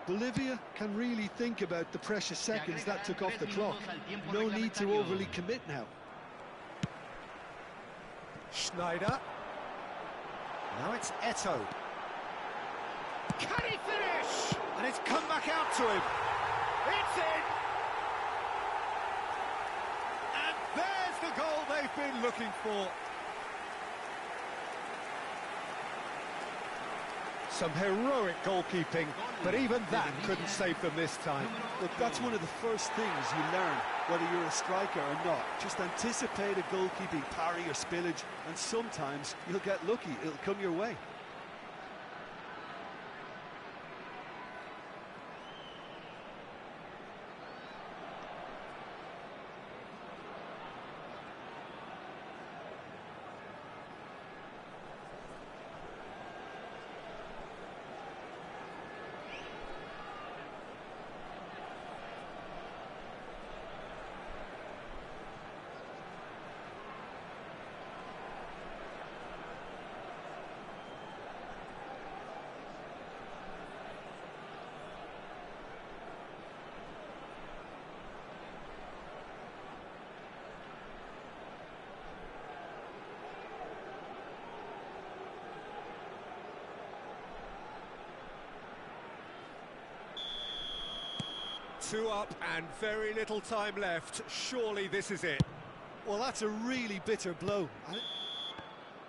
Bolivia can really think about the precious seconds that took off the clock. No need to overly commit now. Schneider. Now it's Eto'o. Can he finish? And it's come back out to him. It's in! And there's the goal they've been looking for. Some heroic goalkeeping, but even that couldn't save them this time. Look, that's one of the first things you learn, whether you're a striker or not. Just anticipate a goalkeeping parry or spillage, and sometimes you'll get lucky. It'll come your way. Two up and very little time left. Surely this is it. Well, that's a really bitter blow.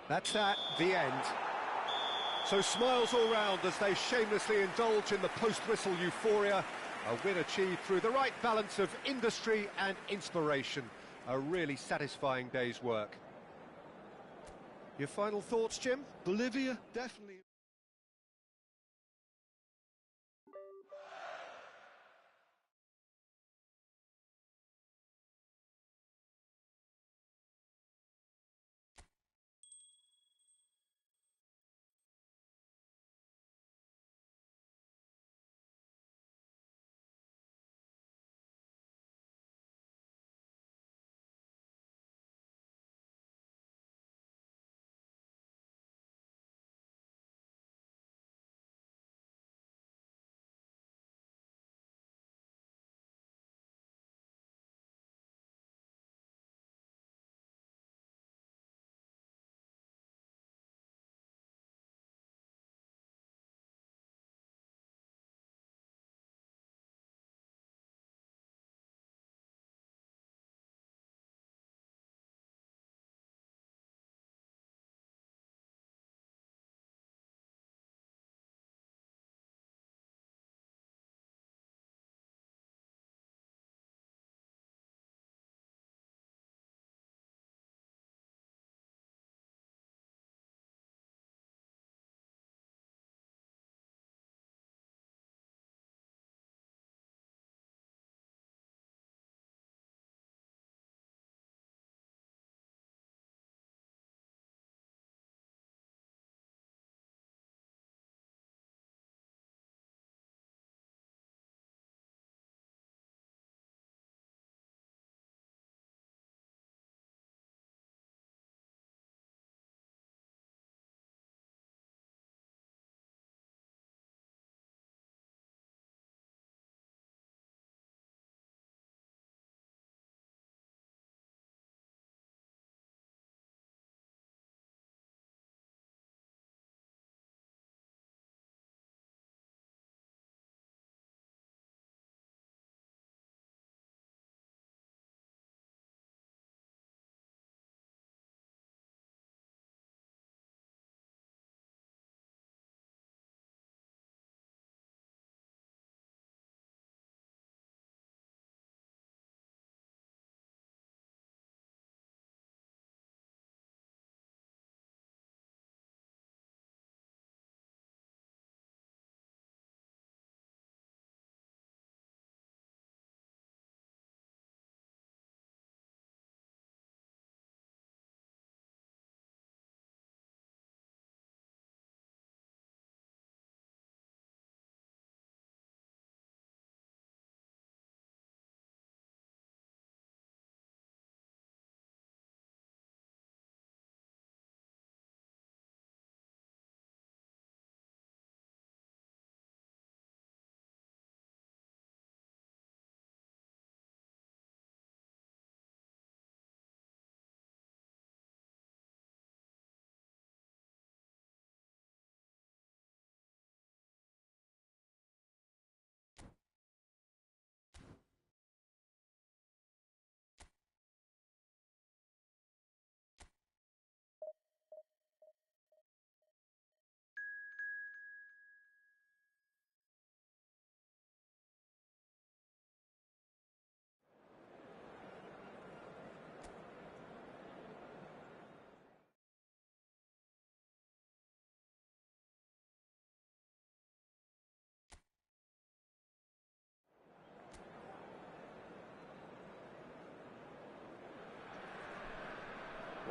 That's at the end. So smiles all round as they shamelessly indulge in the post-whistle euphoria. A win achieved through the right balance of industry and inspiration. A really satisfying day's work. Your final thoughts, Jim? Bolivia, definitely.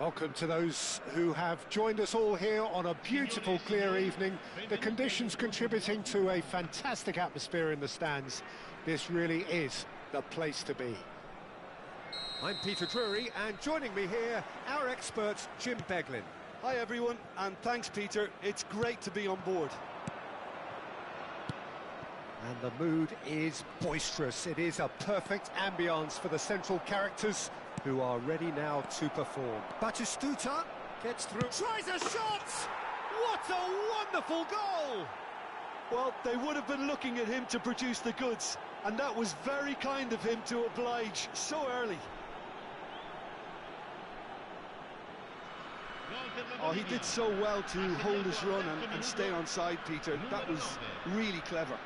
Welcome to those who have joined us all here on a beautiful, clear evening. The conditions contributing to a fantastic atmosphere in the stands. This really is the place to be. I'm Peter Drury, and joining me here, our expert, Jim Beglin. Hi everyone, and thanks Peter. It's great to be on board. And the mood is boisterous. It is a perfect ambience for the central characters who are ready now to perform. Batistuta gets through, tries a shot! What a wonderful goal! Well, they would have been looking at him to produce the goods, and that was very kind of him to oblige so early. Oh, he did so well to hold his run and stay on side, Peter. That was really clever.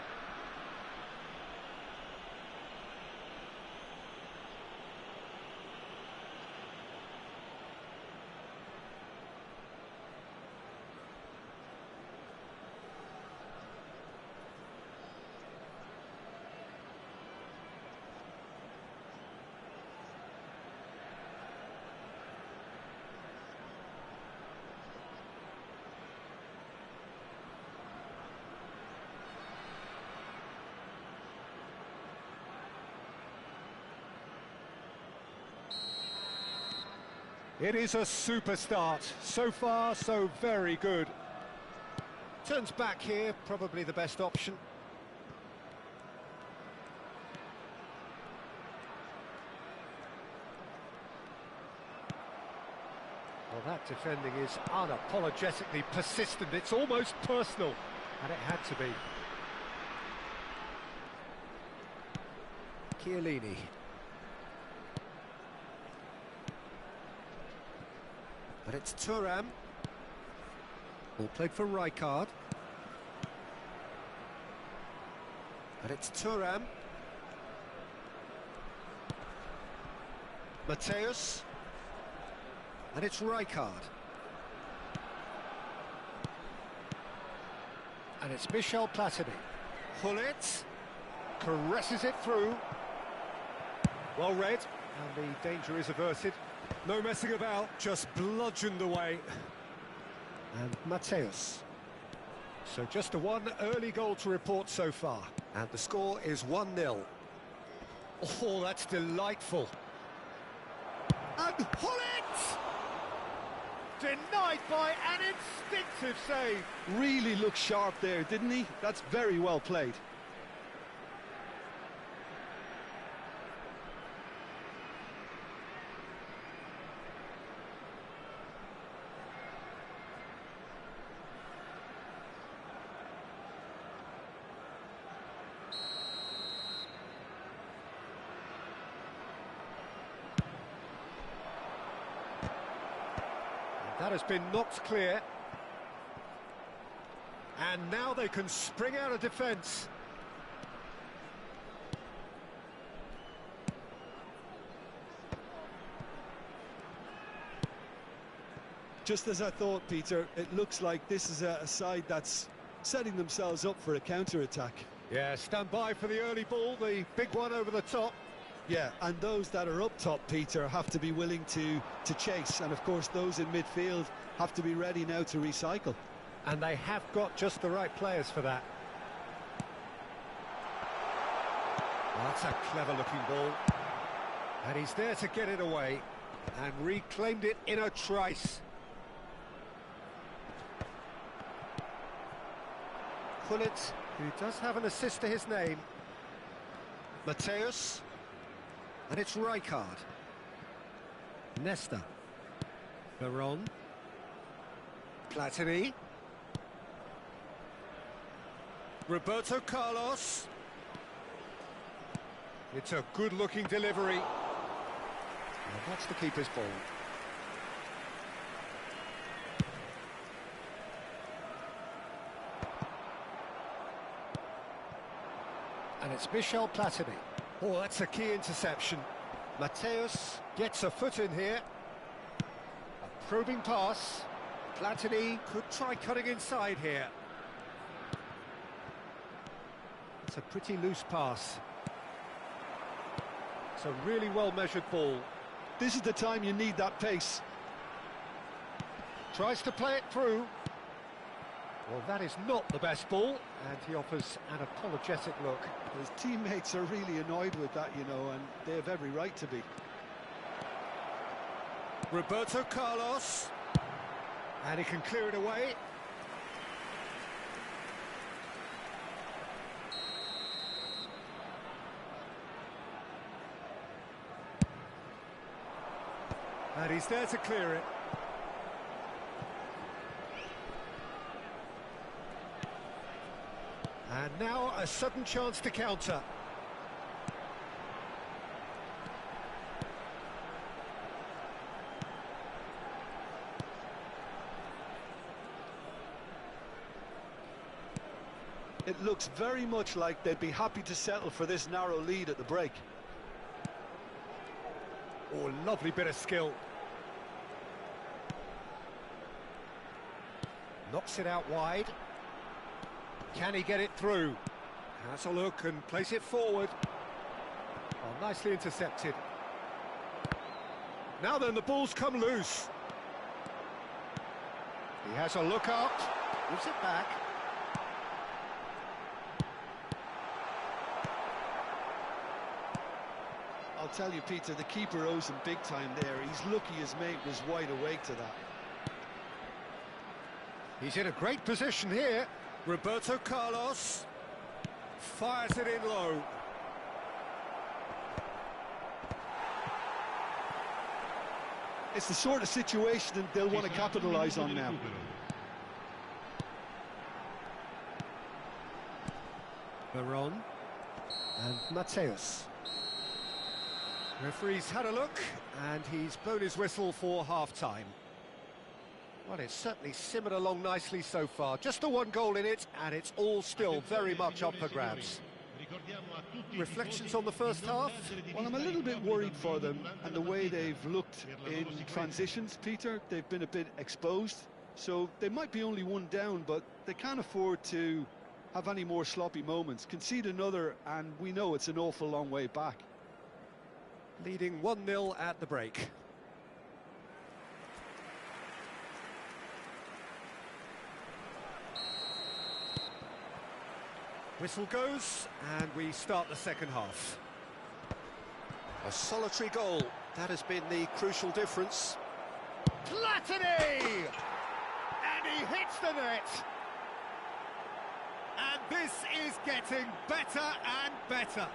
It is a super start. So far, so very good. Turns back here, probably the best option. Well, that defending is unapologetically persistent. It's almost personal, and it had to be. Chiellini. But it's Thuram. Ball played for Rijkaard. But it's Thuram. Mateus. And it's Rijkaard. And it's Michel Platini. Hullet caresses it through. Well read, and the danger is averted. No messing about, just bludgeoned away. And Mateus. So just a one early goal to report so far. And the score is 1-0. Oh, that's delightful. And Hullet! Denied by an instinctive save. Really looked sharp there, didn't he? That's very well played. That has been knocked clear. And now they can spring out of defence. Just as I thought, Peter, it looks like this is a side that's setting themselves up for a counter-attack. Yeah, stand by for the early ball, the big one over the top. Yeah, and those that are up top, Peter, have to be willing to chase. And, of course, those in midfield have to be ready now to recycle. And they have got just the right players for that. Oh, that's a clever-looking ball. And he's there to get it away. And reclaimed it in a trice. Hullet, who does have an assist to his name. Mateus. And it's Rijkaard. Nesta. Veron. Platini. Roberto Carlos. It's a good-looking delivery. And that's the keeper's ball. And it's Michel Platini. Oh, that's a key interception. Mateus gets a foot in here. A probing pass. Platini could try cutting inside here. It's a pretty loose pass. It's a really well-measured ball. This is the time you need that pace. Tries to play it through. Well, that is not the best ball, and he offers an apologetic look. His teammates are really annoyed with that, you know, and they have every right to be. Roberto Carlos. And he can clear it away. And he's there to clear it. And now a sudden chance to counter. It looks very much like they'd be happy to settle for this narrow lead at the break. Oh, lovely bit of skill. Knocks it out wide. Can he get it through? Has a look and place it forward. Oh, nicely intercepted. Now then, the ball's come loose. He has a look up, gives it back. I'll tell you, Peter, the keeper owes him big time there. He's lucky his mate was wide awake to that. He's in a great position here. Roberto Carlos fires it in low. It's the sort of situation that they'll want to capitalise on now. Veron and Mateus. Referee's had a look, and he's blown his whistle for half-time. Well, it's certainly simmered along nicely so far. Just the one goal in it, and it's all still very much up for grabs. Reflections on the first half? Well, I'm a little bit worried for them and the way they've looked in transitions, Peter. They've been a bit exposed, so they might be only one down, but they can't afford to have any more sloppy moments. Concede another, and we know it's an awful long way back. Leading 1-0 at the break. Whistle goes, and we start the second half. A solitary goal, that has been the crucial difference. Platini! And he hits the net! And this is getting better and better.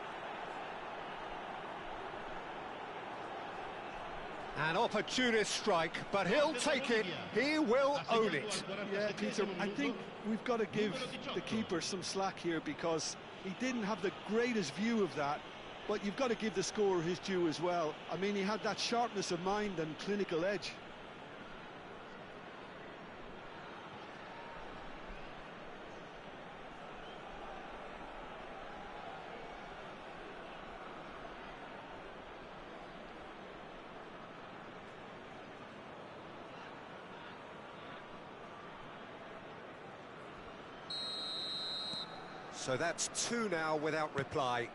An opportunist strike, but he'll take it, he will own it. Yeah, Peter, I think we've got to give the keeper some slack here because he didn't have the greatest view of that, but you've got to give the scorer his due as well. I mean, he had that sharpness of mind and clinical edge. So that's two now without reply.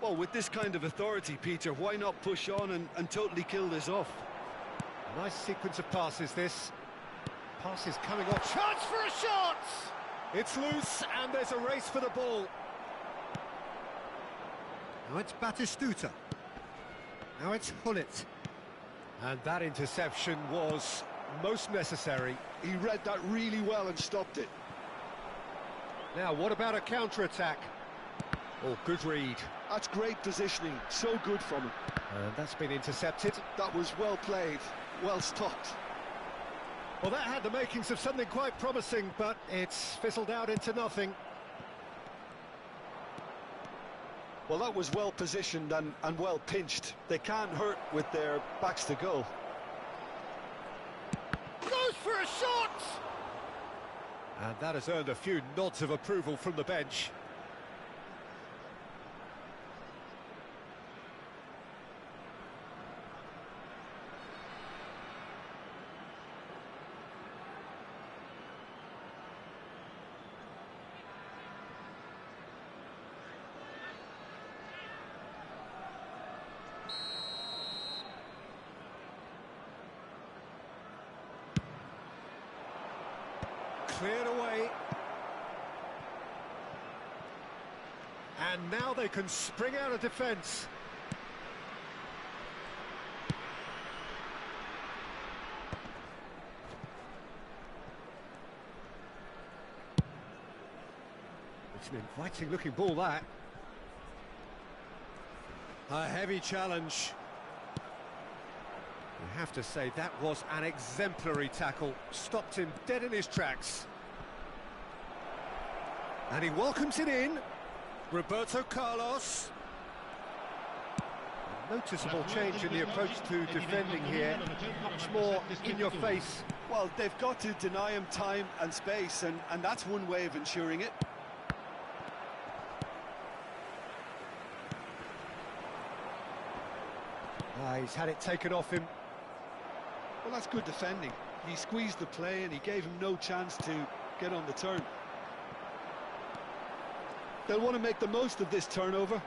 Well, with this kind of authority, Peter, why not push on and totally kill this off? A nice sequence of passes, this. Pass is coming off. Chance for a shot! It's loose, and there's a race for the ball. Now it's Batistuta. Now it's Hullet. And that interception was most necessary. He read that really well and stopped it. Now, what about a counter-attack? Oh, good read. That's great positioning, so good from him. And that's been intercepted. That was well played, well stopped. Well, that had the makings of something quite promising, but it's fizzled out into nothing. Well, that was well positioned and well pinched. They can't hurt with their backs to goal. Goes for a shot! And that has earned a few nods of approval from the bench. Cleared away. And now they can spring out of defence. It's an inviting looking ball, that. A heavy challenge. You have to say that was an exemplary tackle. Stopped him dead in his tracks. And he welcomes it in. Roberto Carlos. A noticeable change in the approach to defending here. Much more in your face. Well, they've got to deny him time and space, and that's one way of ensuring it. He's had it taken off him. Well, that's good defending. He squeezed the play and he gave him no chance to get on the turn. They'll want to make the most of this turnover.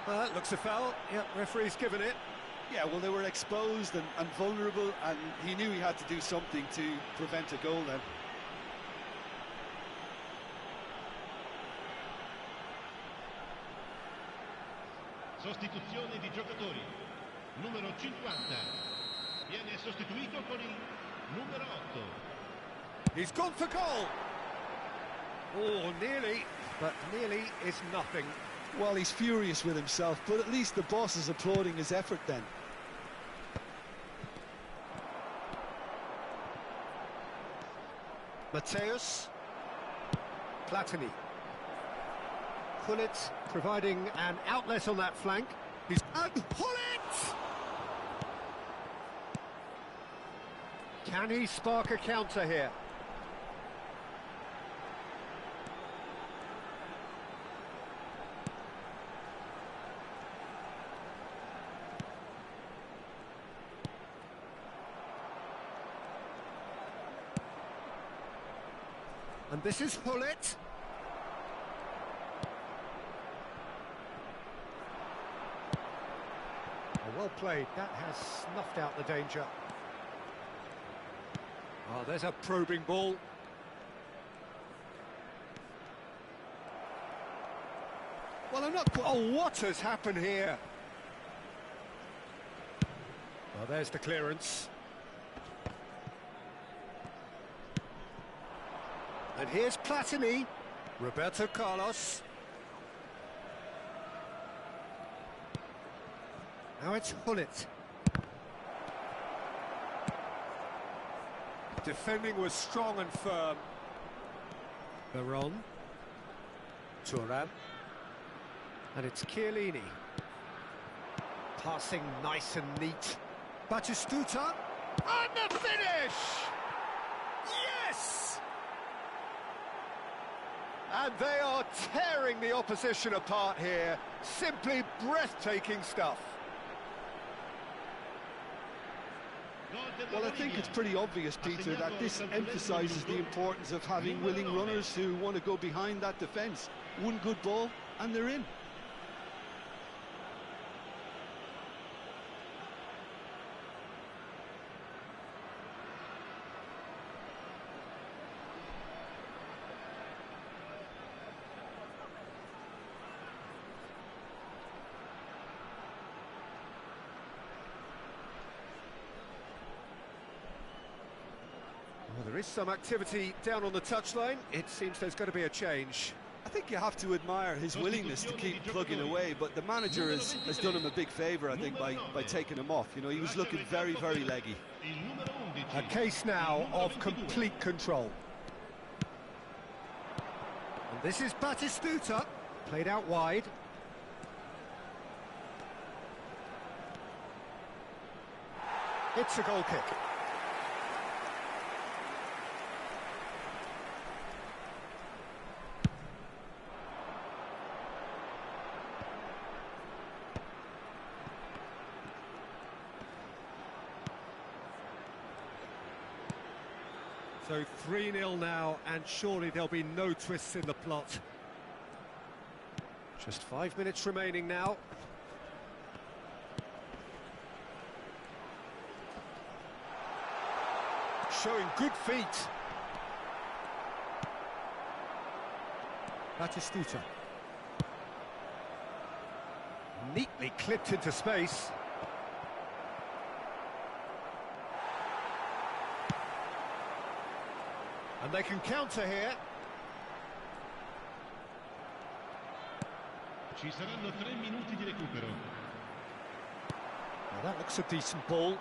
That looks a foul. Yep, referee's given it. Yeah, well, they were exposed and vulnerable, and he knew he had to do something to prevent a goal then. Sostituzione di giocatori. Numero 50 viene sostituito con il numero 8. He's gone for goal. Oh, nearly, but nearly is nothing. Well, he's furious with himself, but at least the boss is applauding his effort then. Mateus. Platini. Gullit providing an outlet on that flank. He's and Gullit! Can he spark a counter here? And this is Gullit. Well played. That has snuffed out the danger. Oh, there's a probing ball. Well, I'm not... Oh, what has happened here? Well, there's the clearance. And here's Platini. Roberto Carlos. Now it's Gullit. Defending was strong and firm. Veron. Thuram. And it's Chiellini. Passing nice and neat. Batistuta. And the finish! Yes! And they are tearing the opposition apart here. Simply breathtaking stuff. Well, I think it's pretty obvious, Peter, that this emphasises the importance of having willing runners who want to go behind that defence. One good ball, and they're in. Well, there is some activity down on the touchline. It seems there's going to be a change. I think you have to admire his willingness to keep plugging away, but the manager has done him a big favour, I think, by taking him off. You know, he was looking very, very leggy. A case now of complete control. And this is Batistuta, played out wide. It's a goal kick. So 3-0 now, and surely there'll be no twists in the plot. Just 5 minutes remaining now. Showing good feet. Batistuta. Neatly clipped into space. And they can counter here. Ci saranno 3 minuti di recupero. Well, that looks a decent ball.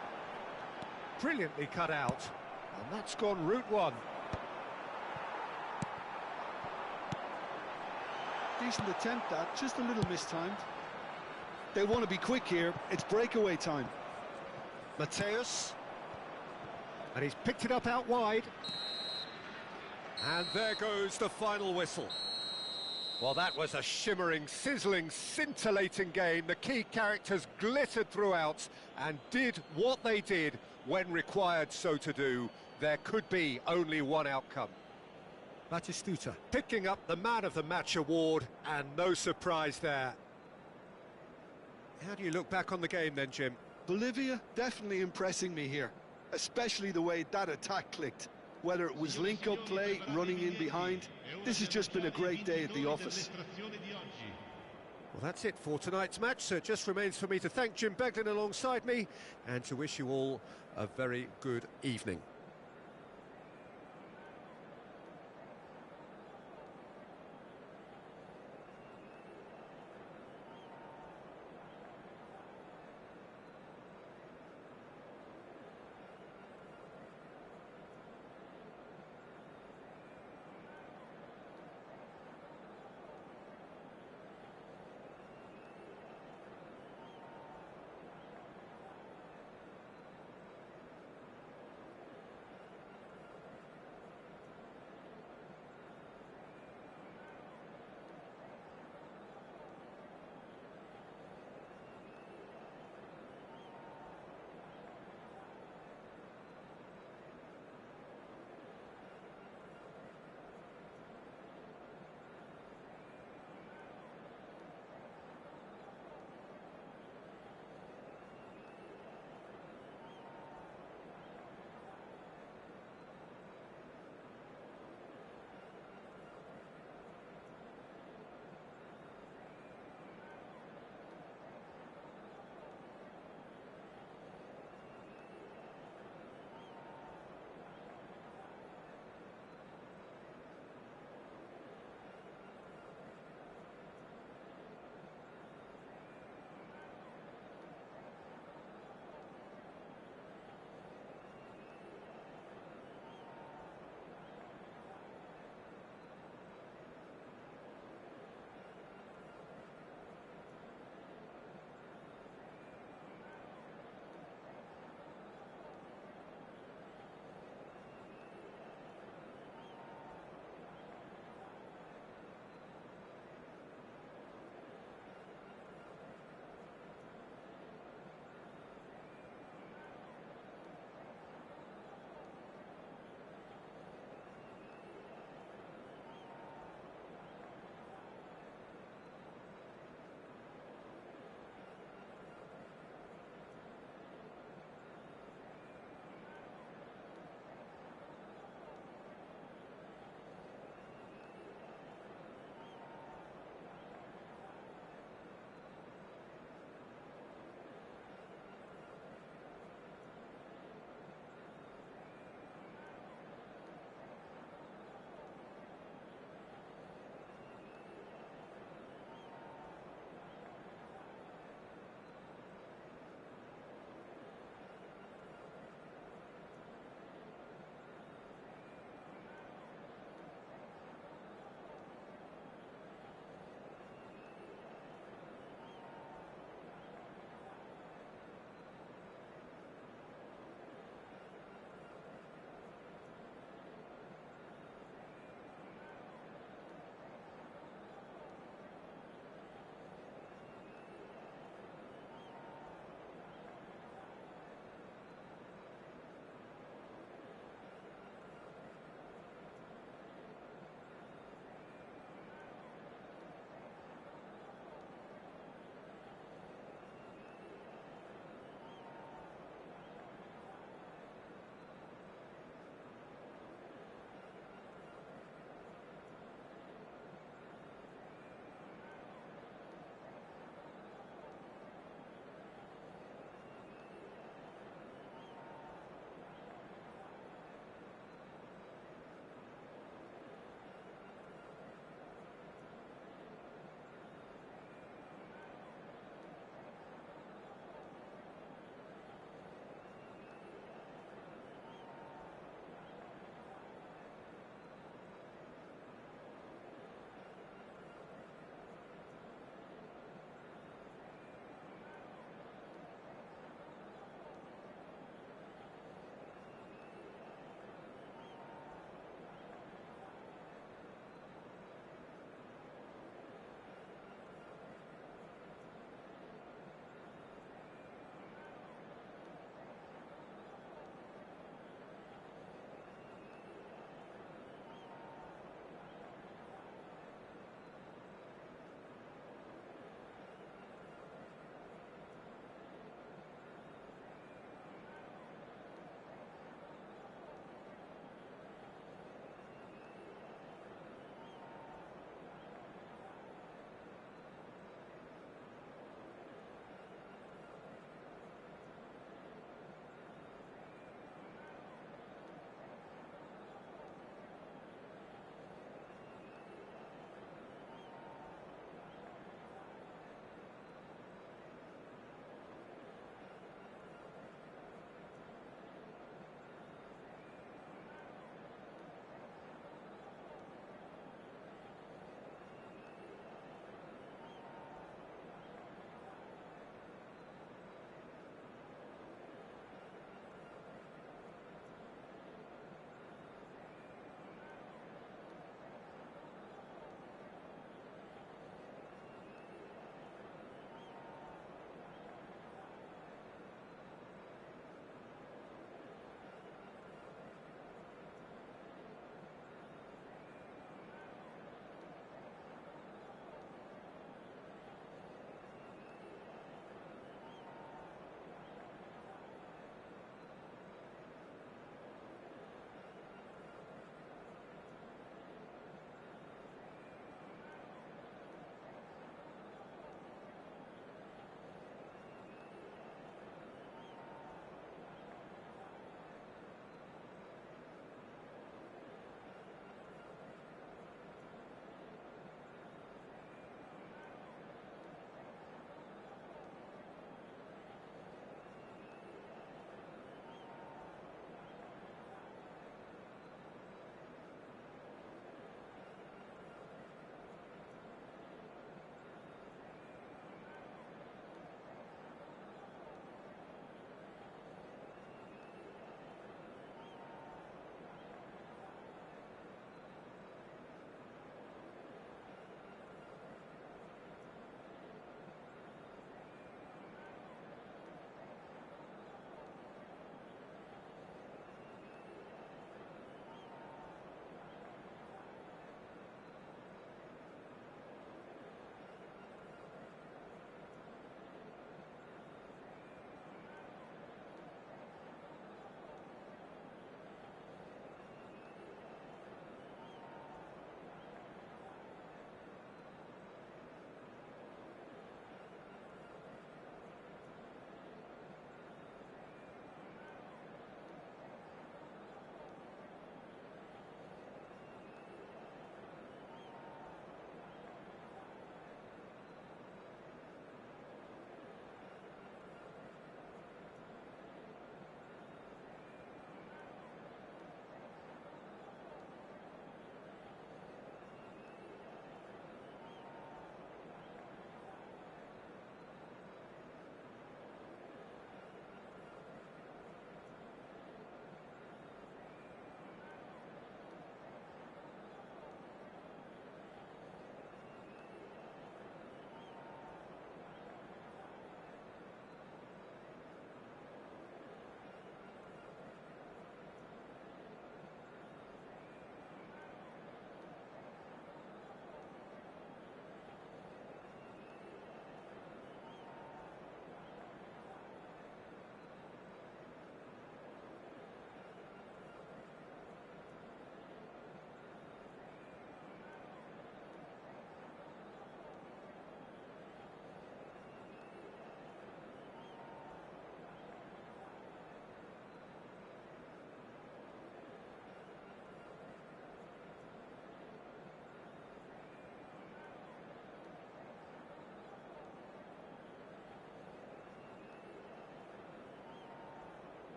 Brilliantly cut out. And that's gone route one. Decent attempt, that, just a little mistimed. They want to be quick here. It's breakaway time. Mateus. And he's picked it up out wide. And there goes the final whistle. Well, that was a shimmering, sizzling, scintillating game. The key characters glittered throughout and did what they did when required so to do. There could be only one outcome. Batistuta picking up the Man of the Match award, and no surprise there. How do you look back on the game then, Jim? Bolivia definitely impressing me here, especially the way that attack clicked. Whether it was link-up play, running in behind, this has just been a great day at the office. Well, that's it for tonight's match, so it just remains for me to thank Jim Beglin alongside me and to wish you all a very good evening.